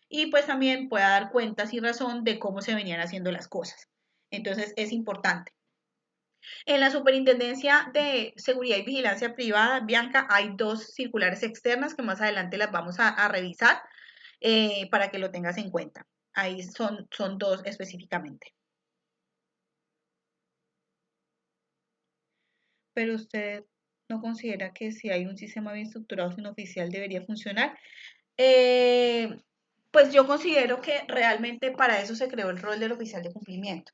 Y pues también pueda dar cuentas y razón de cómo se venían haciendo las cosas. Entonces es importante. En la Superintendencia de Seguridad y Vigilancia Privada, Bianca, hay 2 circulares externas que más adelante las vamos a revisar para que lo tengas en cuenta. Ahí son 2 específicamente. Pero usted no considera que si hay un sistema bien estructurado sin oficial debería funcionar. Eh, pues yo considero que realmente para eso se creó el rol del oficial de cumplimiento.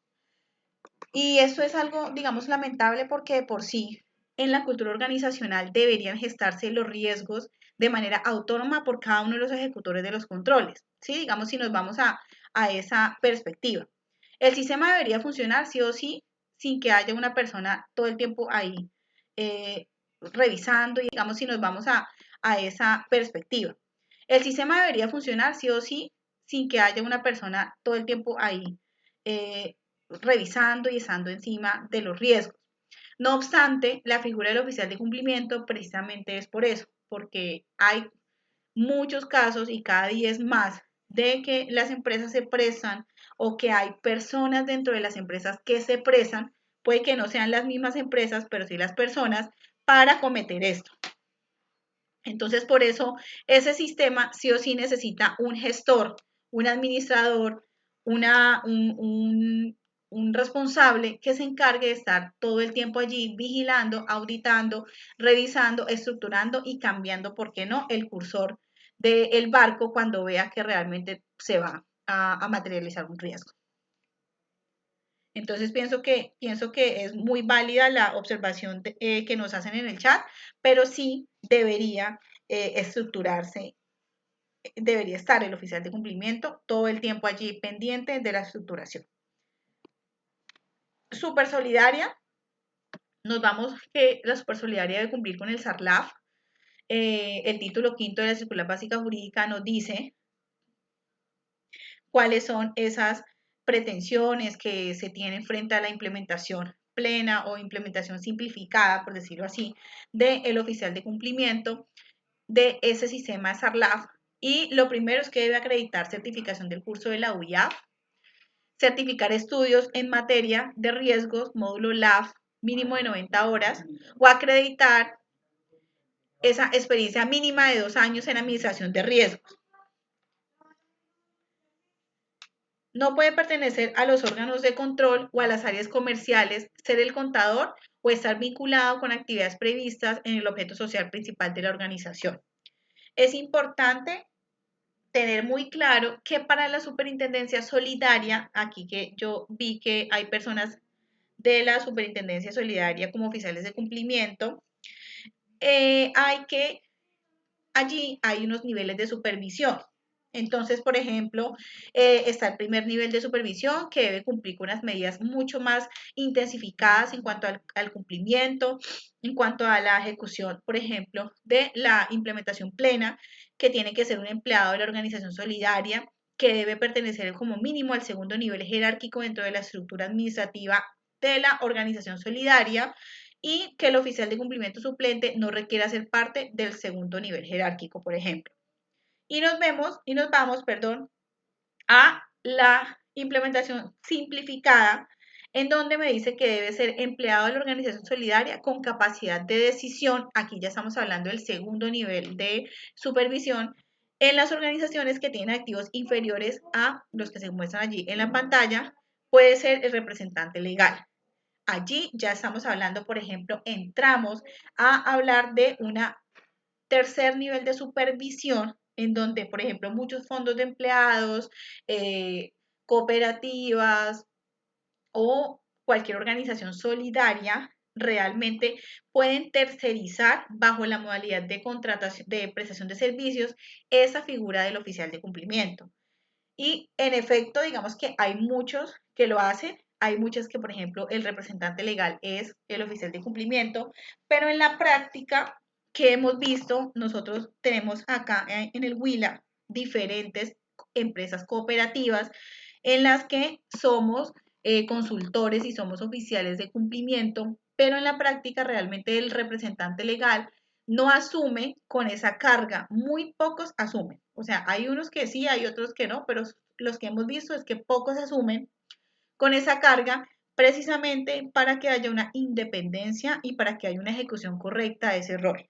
Y esto es algo, digamos, lamentable porque de por sí en la cultura organizacional deberían gestarse los riesgos de manera autónoma por cada uno de los ejecutores de los controles. ¿Sí? Digamos, si nos vamos a esa perspectiva. El sistema debería funcionar sí o sí sin que haya una persona todo el tiempo ahí revisando, y digamos, si nos vamos a esa perspectiva. El sistema debería funcionar sí o sí sin que haya una persona todo el tiempo ahí revisando y estando encima de los riesgos. No obstante, la figura del oficial de cumplimiento precisamente es por eso, porque hay muchos casos y cada día es más de que las empresas se prestan o que hay personas dentro de las empresas que se prestan, puede que no sean las mismas empresas, pero sí las personas para cometer esto. Entonces, por eso ese sistema sí o sí necesita un gestor, un administrador, un un responsable que se encargue de estar todo el tiempo allí vigilando, auditando, revisando, estructurando y cambiando, ¿por qué no?, el cursor del barco cuando vea que realmente se va a materializar un riesgo. Entonces pienso que es muy válida la observación que nos hacen en el chat, pero sí debería estructurarse, debería estar el oficial de cumplimiento todo el tiempo allí pendiente de la estructuración. Super solidaria, nos vamos que la super solidaria debe cumplir con el SARLAF. El título quinto de la circular básica jurídica nos dice cuáles son esas pretensiones que se tienen frente a la implementación plena o implementación simplificada, por decirlo así, del oficial de cumplimiento de ese sistema SARLAF. Y lo primero es que debe acreditar certificación del curso de la UIAF, certificar estudios en materia de riesgos, módulo LAF, mínimo de 90 horas, o acreditar esa experiencia mínima de 2 años en administración de riesgos. No puede pertenecer a los órganos de control o a las áreas comerciales, ser el contador o estar vinculado con actividades previstas en el objeto social principal de la organización. Es importante tener muy claro que para la superintendencia solidaria, aquí que yo vi que hay personas de la superintendencia solidaria como oficiales de cumplimiento, allí hay unos niveles de supervisión. Entonces, por ejemplo, está el primer nivel de supervisión que debe cumplir con unas medidas mucho más intensificadas en cuanto al cumplimiento, en cuanto a la ejecución, por ejemplo, de la implementación plena, que tiene que ser un empleado de la organización solidaria, que debe pertenecer como mínimo al segundo nivel jerárquico dentro de la estructura administrativa de la organización solidaria, y que el oficial de cumplimiento suplente no requiera ser parte del segundo nivel jerárquico, por ejemplo. Y nos vamos, a la implementación simplificada, en donde me dice que debe ser empleado de la organización solidaria con capacidad de decisión. Aquí ya estamos hablando del segundo nivel de supervisión en las organizaciones que tienen activos inferiores a los que se muestran allí en la pantalla. Puede ser el representante legal. Allí ya estamos hablando, por ejemplo, entramos a hablar de una tercer nivel de supervisión en donde, por ejemplo, muchos fondos de empleados, cooperativas o cualquier organización solidaria realmente pueden tercerizar bajo la modalidad de contratación, de prestación de servicios, esa figura del oficial de cumplimiento. Y en efecto, digamos que hay muchos que lo hacen, hay muchas que, por ejemplo, el representante legal es el oficial de cumplimiento, pero en la práctica que hemos visto, nosotros tenemos acá en el Huila diferentes empresas cooperativas en las que somos consultores y somos oficiales de cumplimiento, pero en la práctica realmente el representante legal no asume con esa carga, muy pocos asumen. O sea, hay unos que sí, hay otros que no, pero los que hemos visto es que pocos asumen con esa carga precisamente para que haya una independencia y para que haya una ejecución correcta de ese rol.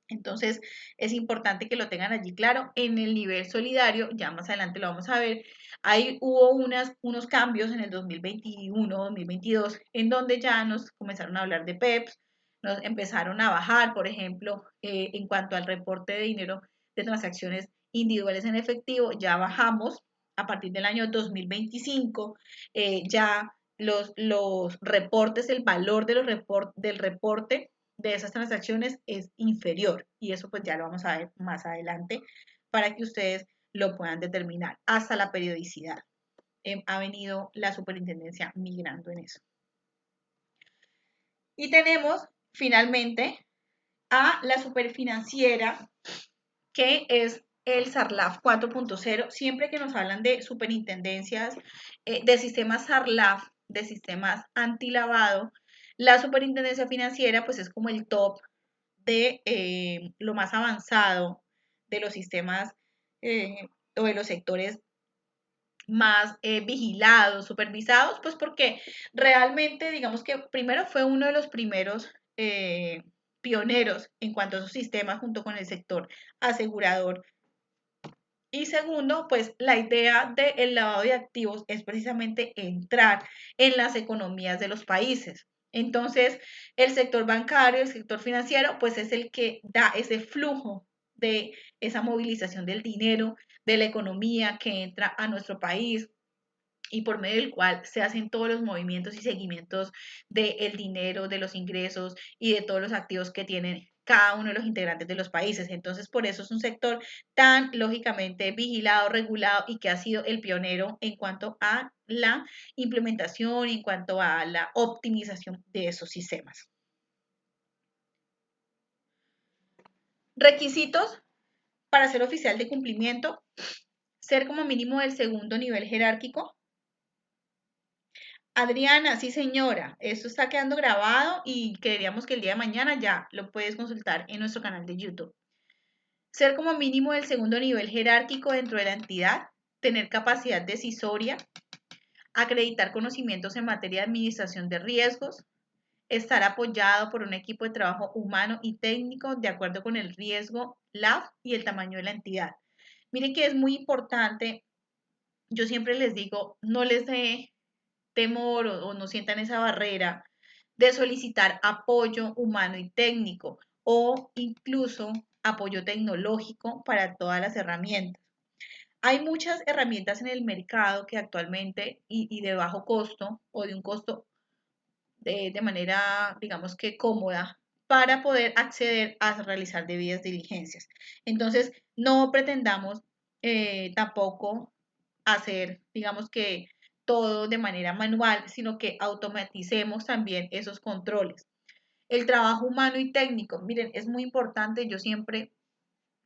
Entonces, es importante que lo tengan allí claro. En el nivel solidario, ya más adelante lo vamos a ver, hubo unos cambios en el 2021, 2022, en donde ya nos comenzaron a hablar de PEPs, nos empezaron a bajar, por ejemplo, en cuanto al reporte de dinero de transacciones individuales en efectivo, ya bajamos a partir del año 2025, ya los reportes, el valor de del reporte de esas transacciones es inferior y eso pues ya lo vamos a ver más adelante para que ustedes lo puedan determinar. Hasta la periodicidad ha venido la superintendencia migrando en eso. Y tenemos finalmente a la superfinanciera, que es el SARLAF 4.0. Siempre que nos hablan de superintendencias, de sistemas SARLAF, de sistemas antilavado, la superintendencia financiera pues es como el top de lo más avanzado de los sistemas o de los sectores más vigilados, supervisados, pues porque realmente, digamos que primero fue uno de los primeros pioneros en cuanto a esos sistemas junto con el sector asegurador Y segundo, pues la idea del lavado de activos es precisamente entrar en las economías de los países. Entonces, el sector bancario, el sector financiero, pues es el que da ese flujo de esa movilización del dinero, de la economía que entra a nuestro país y por medio del cual se hacen todos los movimientos y seguimientos del dinero, de los ingresos y de todos los activos que tienen cada uno de los integrantes de los países. Entonces, por eso es un sector tan lógicamente vigilado, regulado y que ha sido el pionero en cuanto a la implementación, en cuanto a la optimización de esos sistemas. Requisitos para ser oficial de cumplimiento: ser como mínimo del segundo nivel jerárquico. Adriana, sí señora, esto está quedando grabado y creeríamos que el día de mañana ya lo puedes consultar en nuestro canal de YouTube. Ser como mínimo del segundo nivel jerárquico dentro de la entidad, tener capacidad decisoria, acreditar conocimientos en materia de administración de riesgos, estar apoyado por un equipo de trabajo humano y técnico de acuerdo con el riesgo, LAF y el tamaño de la entidad. Miren que es muy importante, yo siempre les digo, no les dé temor o no sientan esa barrera de solicitar apoyo humano y técnico o incluso apoyo tecnológico para todas las herramientas. Hay muchas herramientas en el mercado que actualmente y de bajo costo o de un costo de manera, digamos que cómoda para poder acceder a realizar debidas diligencias. Entonces, no pretendamos tampoco hacer, digamos que todo de manera manual, sino que automaticemos también esos controles. El trabajo humano y técnico, miren, es muy importante, yo siempre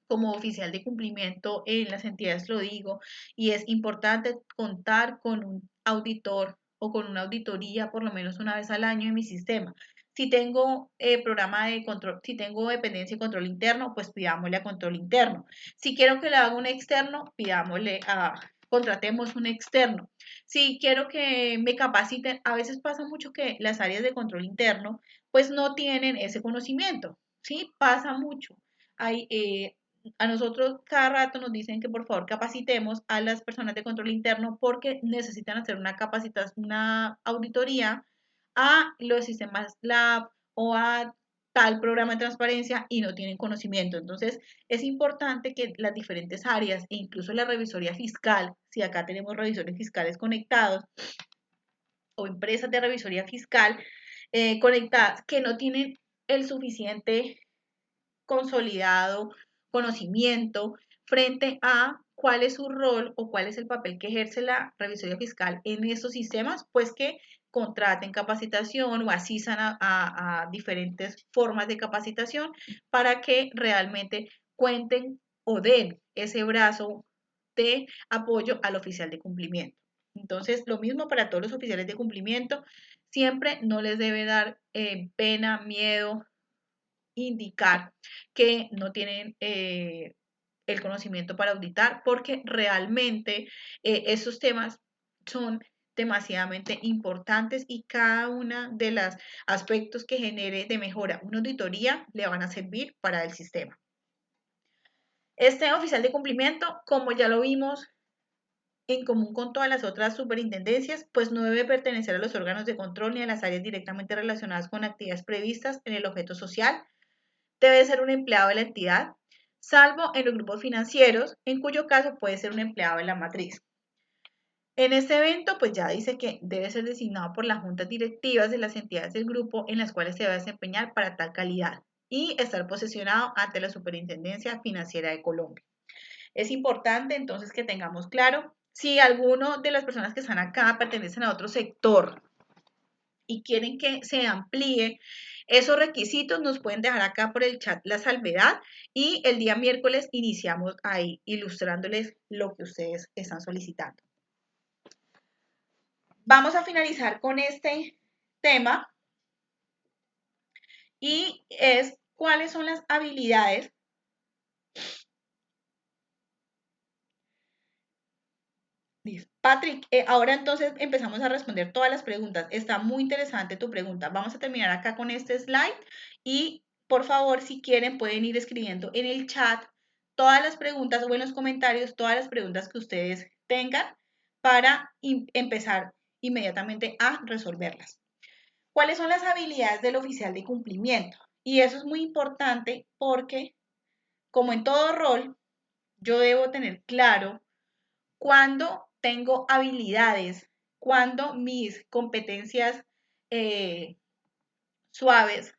como oficial de cumplimiento en las entidades lo digo, y es importante contar con un auditor o con una auditoría por lo menos una vez al año en mi sistema. Si tengo programa de control, si tengo dependencia y control interno, pues pidámosle a control interno. Si quiero que le haga un externo, pidámosle a, contratemos un externo. Si quiero que me capaciten, a veces pasa mucho que las áreas de control interno pues no tienen ese conocimiento, ¿sí? Pasa mucho. Hay, a nosotros cada rato nos dicen que por favor capacitemos a las personas de control interno porque necesitan hacer una capacitación, una auditoría a los sistemas lab o a tal programa de transparencia y no tienen conocimiento. Entonces, es importante que las diferentes áreas e incluso la revisoría fiscal, si acá tenemos revisores fiscales conectados o empresas de revisoría fiscal conectadas que no tienen el suficiente consolidado conocimiento frente a cuál es su rol o cuál es el papel que ejerce la revisoría fiscal en estos sistemas, pues que contraten capacitación o asistan a diferentes formas de capacitación para que realmente cuenten o den ese brazo de apoyo al oficial de cumplimiento. Entonces, lo mismo para todos los oficiales de cumplimiento, siempre no les debe dar pena, miedo, indicar que no tienen el conocimiento para auditar, porque realmente esos temas son demasiadamente importantes y cada una de los aspectos que genere de mejora una auditoría le van a servir para el sistema. Este oficial de cumplimiento, como ya lo vimos en común con todas las otras superintendencias, pues no debe pertenecer a los órganos de control ni a las áreas directamente relacionadas con actividades previstas en el objeto social. Debe ser un empleado de la entidad, salvo en los grupos financieros, en cuyo caso puede ser un empleado de la matriz. En este evento, pues ya dice que debe ser designado por las juntas directivas de las entidades del grupo en las cuales se va a desempeñar para tal calidad y estar posesionado ante la Superintendencia Financiera de Colombia. Es importante entonces que tengamos claro si alguno de las personas que están acá pertenecen a otro sector y quieren que se amplíe esos requisitos, nos pueden dejar acá por el chat la salvedad y el día miércoles iniciamos ahí ilustrándoles lo que ustedes están solicitando. Vamos a finalizar con este tema y es cuáles son las habilidades Patrick, ahora entonces empezamos a responder todas las preguntas. Está muy interesante tu pregunta. Vamos a terminar acá con este slide y por favor, si quieren, pueden ir escribiendo en el chat todas las preguntas o en los comentarios todas las preguntas que ustedes tengan para empezar inmediatamente a resolverlas. ¿Cuáles son las habilidades del oficial de cumplimiento? Y eso es muy importante porque, como en todo rol, yo debo tener claro cuándo tengo habilidades, cuándo mis competencias suaves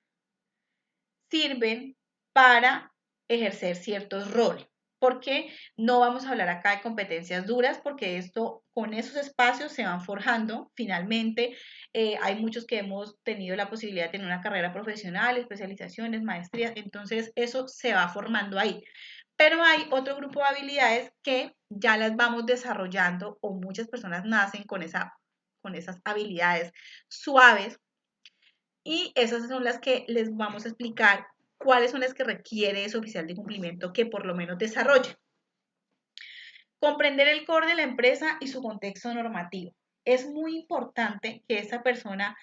sirven para ejercer ciertos roles. Porque no vamos a hablar acá de competencias duras, porque esto con esos espacios se van forjando finalmente. Hay muchos que hemos tenido la posibilidad de tener una carrera profesional, especializaciones, maestrías, entonces eso se va formando ahí. Pero hay otro grupo de habilidades que ya las vamos desarrollando o muchas personas nacen con esas habilidades suaves y esas son las que les vamos a explicar cuáles son las que requiere ese oficial de cumplimiento que por lo menos desarrolle. Comprender el core de la empresa y su contexto normativo. Es muy importante que esa persona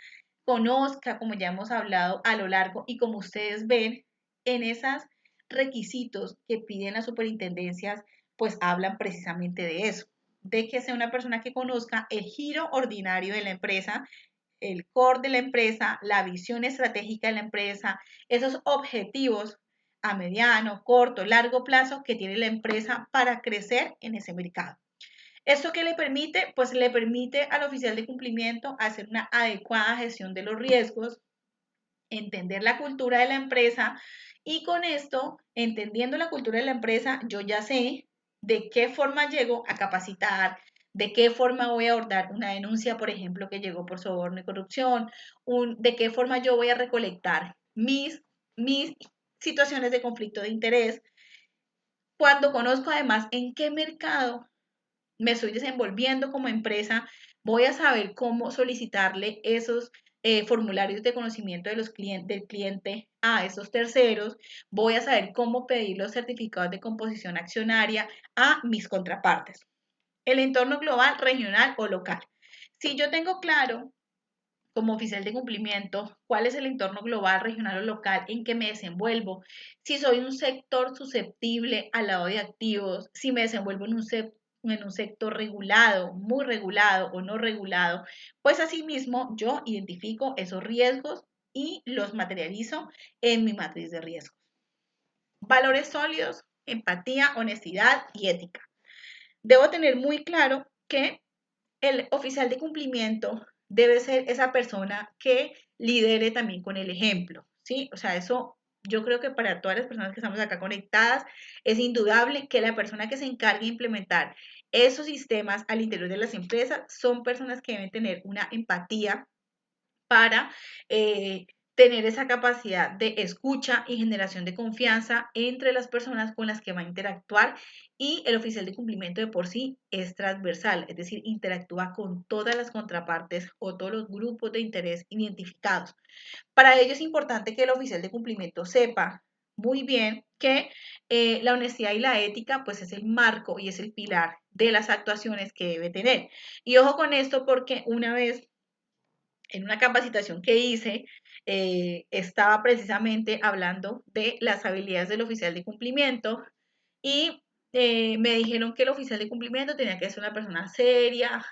conozca, como ya hemos hablado a lo largo, y como ustedes ven, en esos requisitos que piden las superintendencias, pues hablan precisamente de eso, de que sea una persona que conozca el giro ordinario de la empresa, el core de la empresa, la visión estratégica de la empresa, esos objetivos a mediano, corto, largo plazo que tiene la empresa para crecer en ese mercado. ¿Esto qué le permite? Pues le permite al oficial de cumplimiento hacer una adecuada gestión de los riesgos, entender la cultura de la empresa y con esto, entendiendo la cultura de la empresa, yo ya sé de qué forma llego a capacitar, de qué forma voy a abordar una denuncia, por ejemplo, que llegó por soborno y corrupción, de qué forma yo voy a recolectar mis situaciones de conflicto de interés, cuando conozco además en qué mercado me estoy desenvolviendo como empresa, voy a saber cómo solicitarle esos formularios de conocimiento de del cliente a esos terceros, voy a saber cómo pedir los certificados de composición accionaria a mis contrapartes. El entorno global, regional o local. Si yo tengo claro como oficial de cumplimiento, cuál es el entorno global, regional o local en que me desenvuelvo, si soy un sector susceptible al lado de activos, si me desenvuelvo en un sector regulado, muy regulado o no regulado, pues asimismo yo identifico esos riesgos y los materializo en mi matriz de riesgos. Valores sólidos, empatía, honestidad y ética. Debo tener muy claro que el oficial de cumplimiento debe ser esa persona que lidere también con el ejemplo, ¿sí? O sea, eso yo creo que para todas las personas que estamos acá conectadas es indudable que la persona que se encargue de implementar esos sistemas al interior de las empresas son personas que deben tener una empatía para tener esa capacidad de escucha y generación de confianza entre las personas con las que va a interactuar y el oficial de cumplimiento de por sí es transversal, es decir, interactúa con todas las contrapartes o todos los grupos de interés identificados. Para ello es importante que el oficial de cumplimiento sepa muy bien que la honestidad y la ética pues es el marco y es el pilar de las actuaciones que debe tener. Y ojo con esto porque una vez en una capacitación que hice, estaba precisamente hablando de las habilidades del oficial de cumplimiento y me dijeron que el oficial de cumplimiento tenía que ser una persona seria,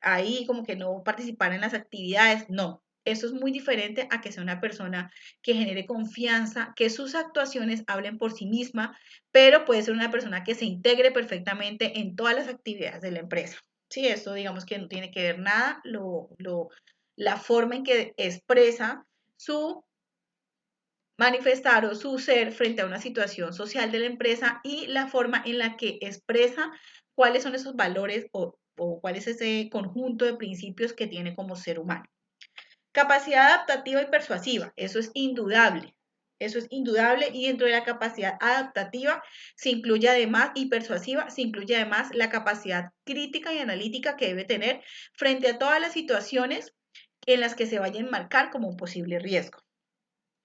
ahí como que no participar en las actividades. No, eso es muy diferente a que sea una persona que genere confianza, que sus actuaciones hablen por sí misma, pero puede ser una persona que se integre perfectamente en todas las actividades de la empresa. Sí, esto digamos que no tiene que ver nada la forma en que expresa su manifestar o su ser frente a una situación social de la empresa y la forma en la que expresa cuáles son esos valores o cuál es ese conjunto de principios que tiene como ser humano. Capacidad adaptativa y persuasiva, eso es indudable. Eso es indudable y dentro de la capacidad adaptativa se incluye además y persuasiva se incluye además la capacidad crítica y analítica que debe tener frente a todas las situaciones en las que se vaya a enmarcar como un posible riesgo.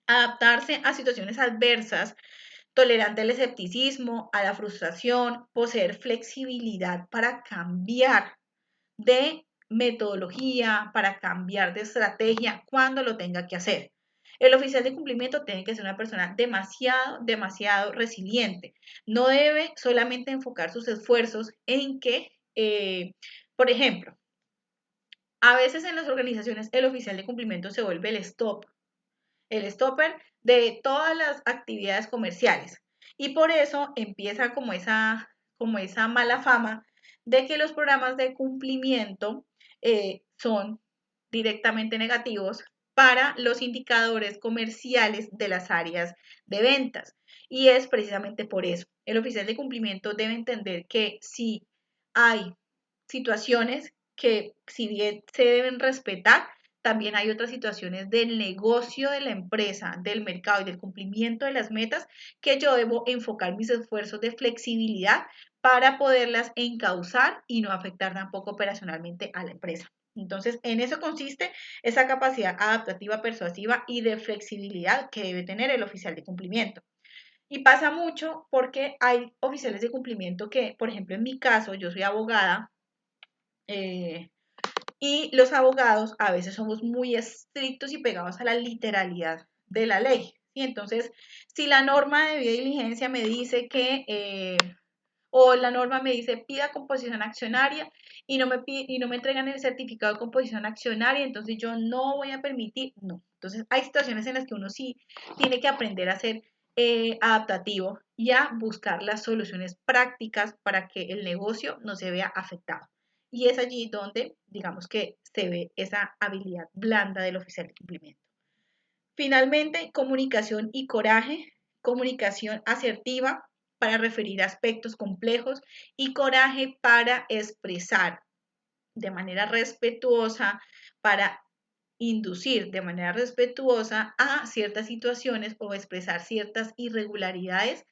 Adaptarse a situaciones adversas, tolerante al escepticismo, a la frustración, poseer flexibilidad para cambiar de metodología, para cambiar de estrategia cuando lo tenga que hacer. El oficial de cumplimiento tiene que ser una persona demasiado resiliente. No debe solamente enfocar sus esfuerzos en que, por ejemplo, a veces en las organizaciones el oficial de cumplimiento se vuelve el stopper de todas las actividades comerciales. Y por eso empieza como esa mala fama de que los programas de cumplimiento son directamente negativos para los indicadores comerciales de las áreas de ventas. Y es precisamente por eso. El oficial de cumplimiento debe entender que si hay situaciones que si bien se deben respetar, también hay otras situaciones del negocio de la empresa, del mercado y del cumplimiento de las metas que yo debo enfocar mis esfuerzos de flexibilidad para poderlas encauzar y no afectar tampoco operacionalmente a la empresa. Entonces, en eso consiste esa capacidad adaptativa, persuasiva y de flexibilidad que debe tener el oficial de cumplimiento. Y pasa mucho porque hay oficiales de cumplimiento que, por ejemplo, en mi caso, yo soy abogada, eh, y los abogados a veces somos muy estrictos y pegados a la literalidad de la ley. Y entonces, si la norma de debida diligencia me dice que, o la norma me dice pida composición accionaria y no me entregan el certificado de composición accionaria, entonces yo no voy a permitir, no. Entonces, hay situaciones en las que uno sí tiene que aprender a ser adaptativo y a buscar las soluciones prácticas para que el negocio no se vea afectado. Y es allí donde, digamos que se ve esa habilidad blanda del oficial de cumplimiento. Finalmente, comunicación y coraje, comunicación asertiva para referir aspectos complejos y coraje para expresar de manera respetuosa, para inducir de manera respetuosa a ciertas situaciones o expresar ciertas irregularidades,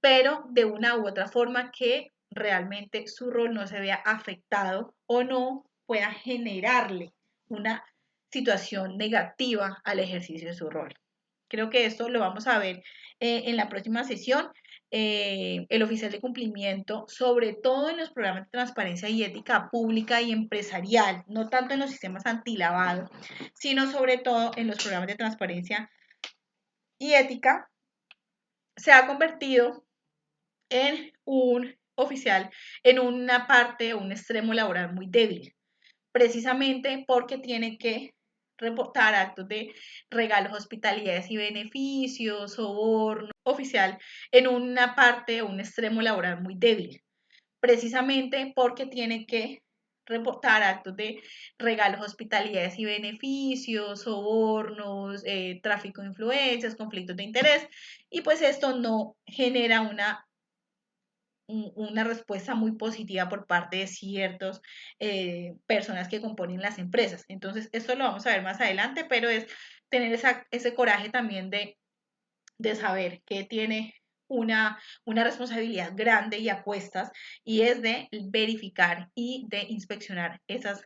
pero de una u otra forma que realmente su rol no se vea afectado o no pueda generarle una situación negativa al ejercicio de su rol. Creo que esto lo vamos a ver en la próxima sesión. El oficial de cumplimiento, sobre todo en los programas de transparencia y ética pública y empresarial, no tanto en los sistemas antilavado, sino sobre todo en los programas de transparencia y ética, se ha convertido en un oficial en una parte o un extremo laboral muy débil, precisamente porque tiene que reportar actos de regalos, hospitalidades y beneficios, soborno oficial en una parte o un extremo laboral muy débil, precisamente porque tiene que reportar actos de regalos, hospitalidades y beneficios, sobornos, tráfico de influencias, conflictos de interés, y pues esto no genera una respuesta muy positiva por parte de ciertas personas que componen las empresas. Entonces, esto lo vamos a ver más adelante, pero es tener ese coraje también de saber que tiene una responsabilidad grande y a cuestas, y es de verificar y de inspeccionar esas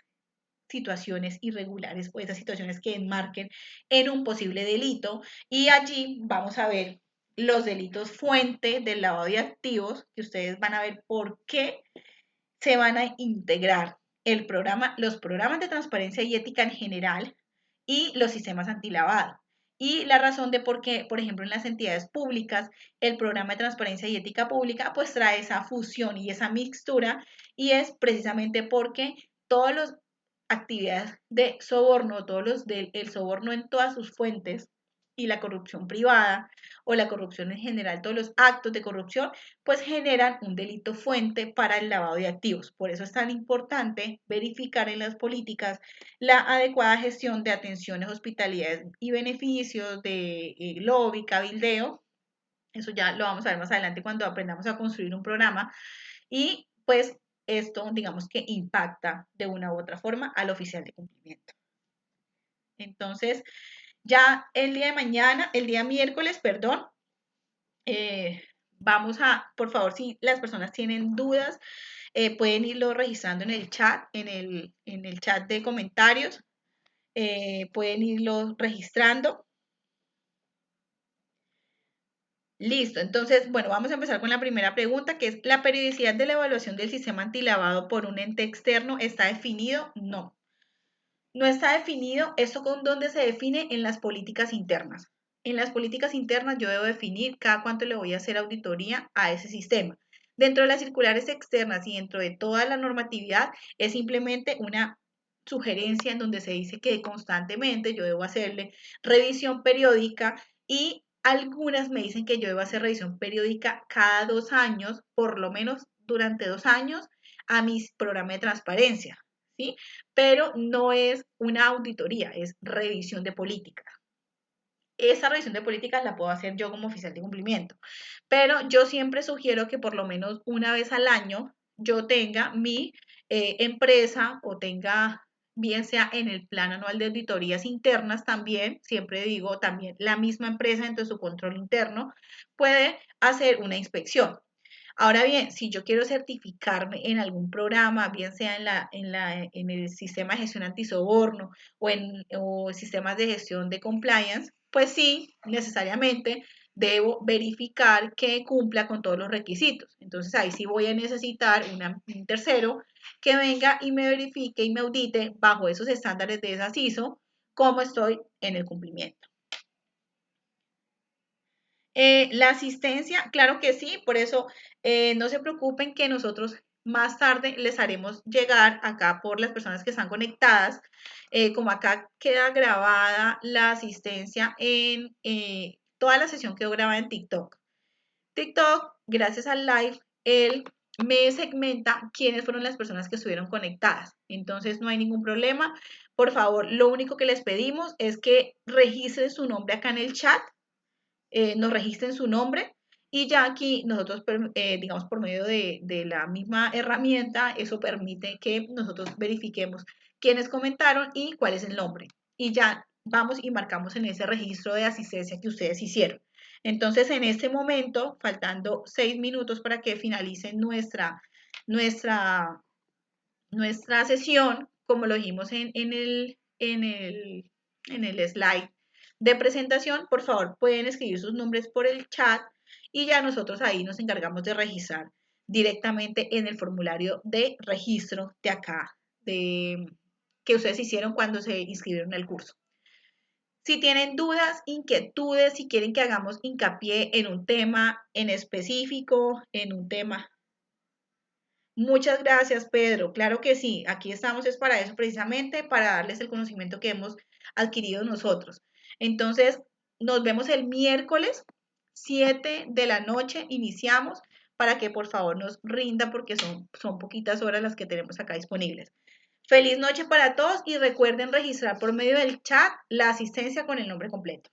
situaciones irregulares o esas situaciones que enmarquen en un posible delito. Y allí vamos a ver los delitos fuente del lavado de activos, que ustedes van a ver por qué se van a integrar los programas de transparencia y ética en general y los sistemas antilavado. Y la razón de por qué, por ejemplo, en las entidades públicas, el programa de transparencia y ética pública pues trae esa fusión y esa mixtura, y es precisamente porque todas las actividades de soborno, el soborno en todas sus fuentes y la corrupción privada o la corrupción en general, todos los actos de corrupción, pues generan un delito fuente para el lavado de activos. Por eso es tan importante verificar en las políticas la adecuada gestión de atenciones, hospitalidades y beneficios, de lobby, cabildeo. Eso ya lo vamos a ver más adelante cuando aprendamos a construir un programa. Y pues esto, digamos que impacta de una u otra forma al oficial de cumplimiento. Entonces, ya el día de mañana, el día miércoles, perdón, vamos a, por favor, si las personas tienen dudas, pueden irlo registrando en el chat, en el chat de comentarios, pueden irlo registrando. Listo, entonces, bueno, vamos a empezar con la primera pregunta, que es, ¿la periodicidad de la evaluación del sistema antilavado por un ente externo está definido? No. No está definido, ¿eso con dónde se define? En las políticas internas. En las políticas internas yo debo definir cada cuánto le voy a hacer auditoría a ese sistema. Dentro de las circulares externas y dentro de toda la normatividad es simplemente una sugerencia en donde se dice que constantemente yo debo hacerle revisión periódica y algunas me dicen que yo debo hacer revisión periódica cada 2 años, por lo menos durante 2 años, a mi programa de transparencia, ¿sí? Pero no es una auditoría, es revisión de políticas. Esa revisión de políticas la puedo hacer yo como oficial de cumplimiento, pero yo siempre sugiero que por lo menos una vez al año yo tenga mi empresa o tenga, bien sea en el plan anual de auditorías internas también, siempre digo también la misma empresa dentro de su control interno puede hacer una inspección. Ahora bien, si yo quiero certificarme en algún programa, bien sea en el sistema de gestión antisoborno o sistemas de gestión de compliance, pues sí, necesariamente debo verificar que cumpla con todos los requisitos. Entonces ahí sí voy a necesitar un tercero que venga y me verifique y me audite bajo esos estándares de esa ISO cómo estoy en el cumplimiento. La asistencia, claro que sí, por eso no se preocupen que nosotros más tarde les haremos llegar acá por las personas que están conectadas, como acá queda grabada la asistencia en toda la sesión quedó grabada en TikTok. TikTok, gracias al live, él me segmenta quiénes fueron las personas que estuvieron conectadas. Entonces no hay ningún problema. Por favor, lo único que les pedimos es que registren su nombre acá en el chat, nos registren su nombre y ya aquí nosotros, digamos, por medio de la misma herramienta, eso permite que nosotros verifiquemos quiénes comentaron y cuál es el nombre. Y ya vamos y marcamos en ese registro de asistencia que ustedes hicieron. Entonces, en este momento, faltando 6 minutos para que finalice nuestra, nuestra sesión, como lo dijimos en el slide de presentación, por favor pueden escribir sus nombres por el chat y ya nosotros ahí nos encargamos de registrar directamente en el formulario de registro de acá, que ustedes hicieron cuando se inscribieron al curso. Si tienen dudas, inquietudes, si quieren que hagamos hincapié en un tema en específico, en un tema. Muchas gracias, Pedro. Claro que sí, aquí estamos es para eso precisamente, para darles el conocimiento que hemos adquirido nosotros. Entonces, nos vemos el miércoles 7 de la noche, iniciamos para que por favor nos rinda porque son poquitas horas las que tenemos acá disponibles. Feliz noche para todos y recuerden registrar por medio del chat la asistencia con el nombre completo.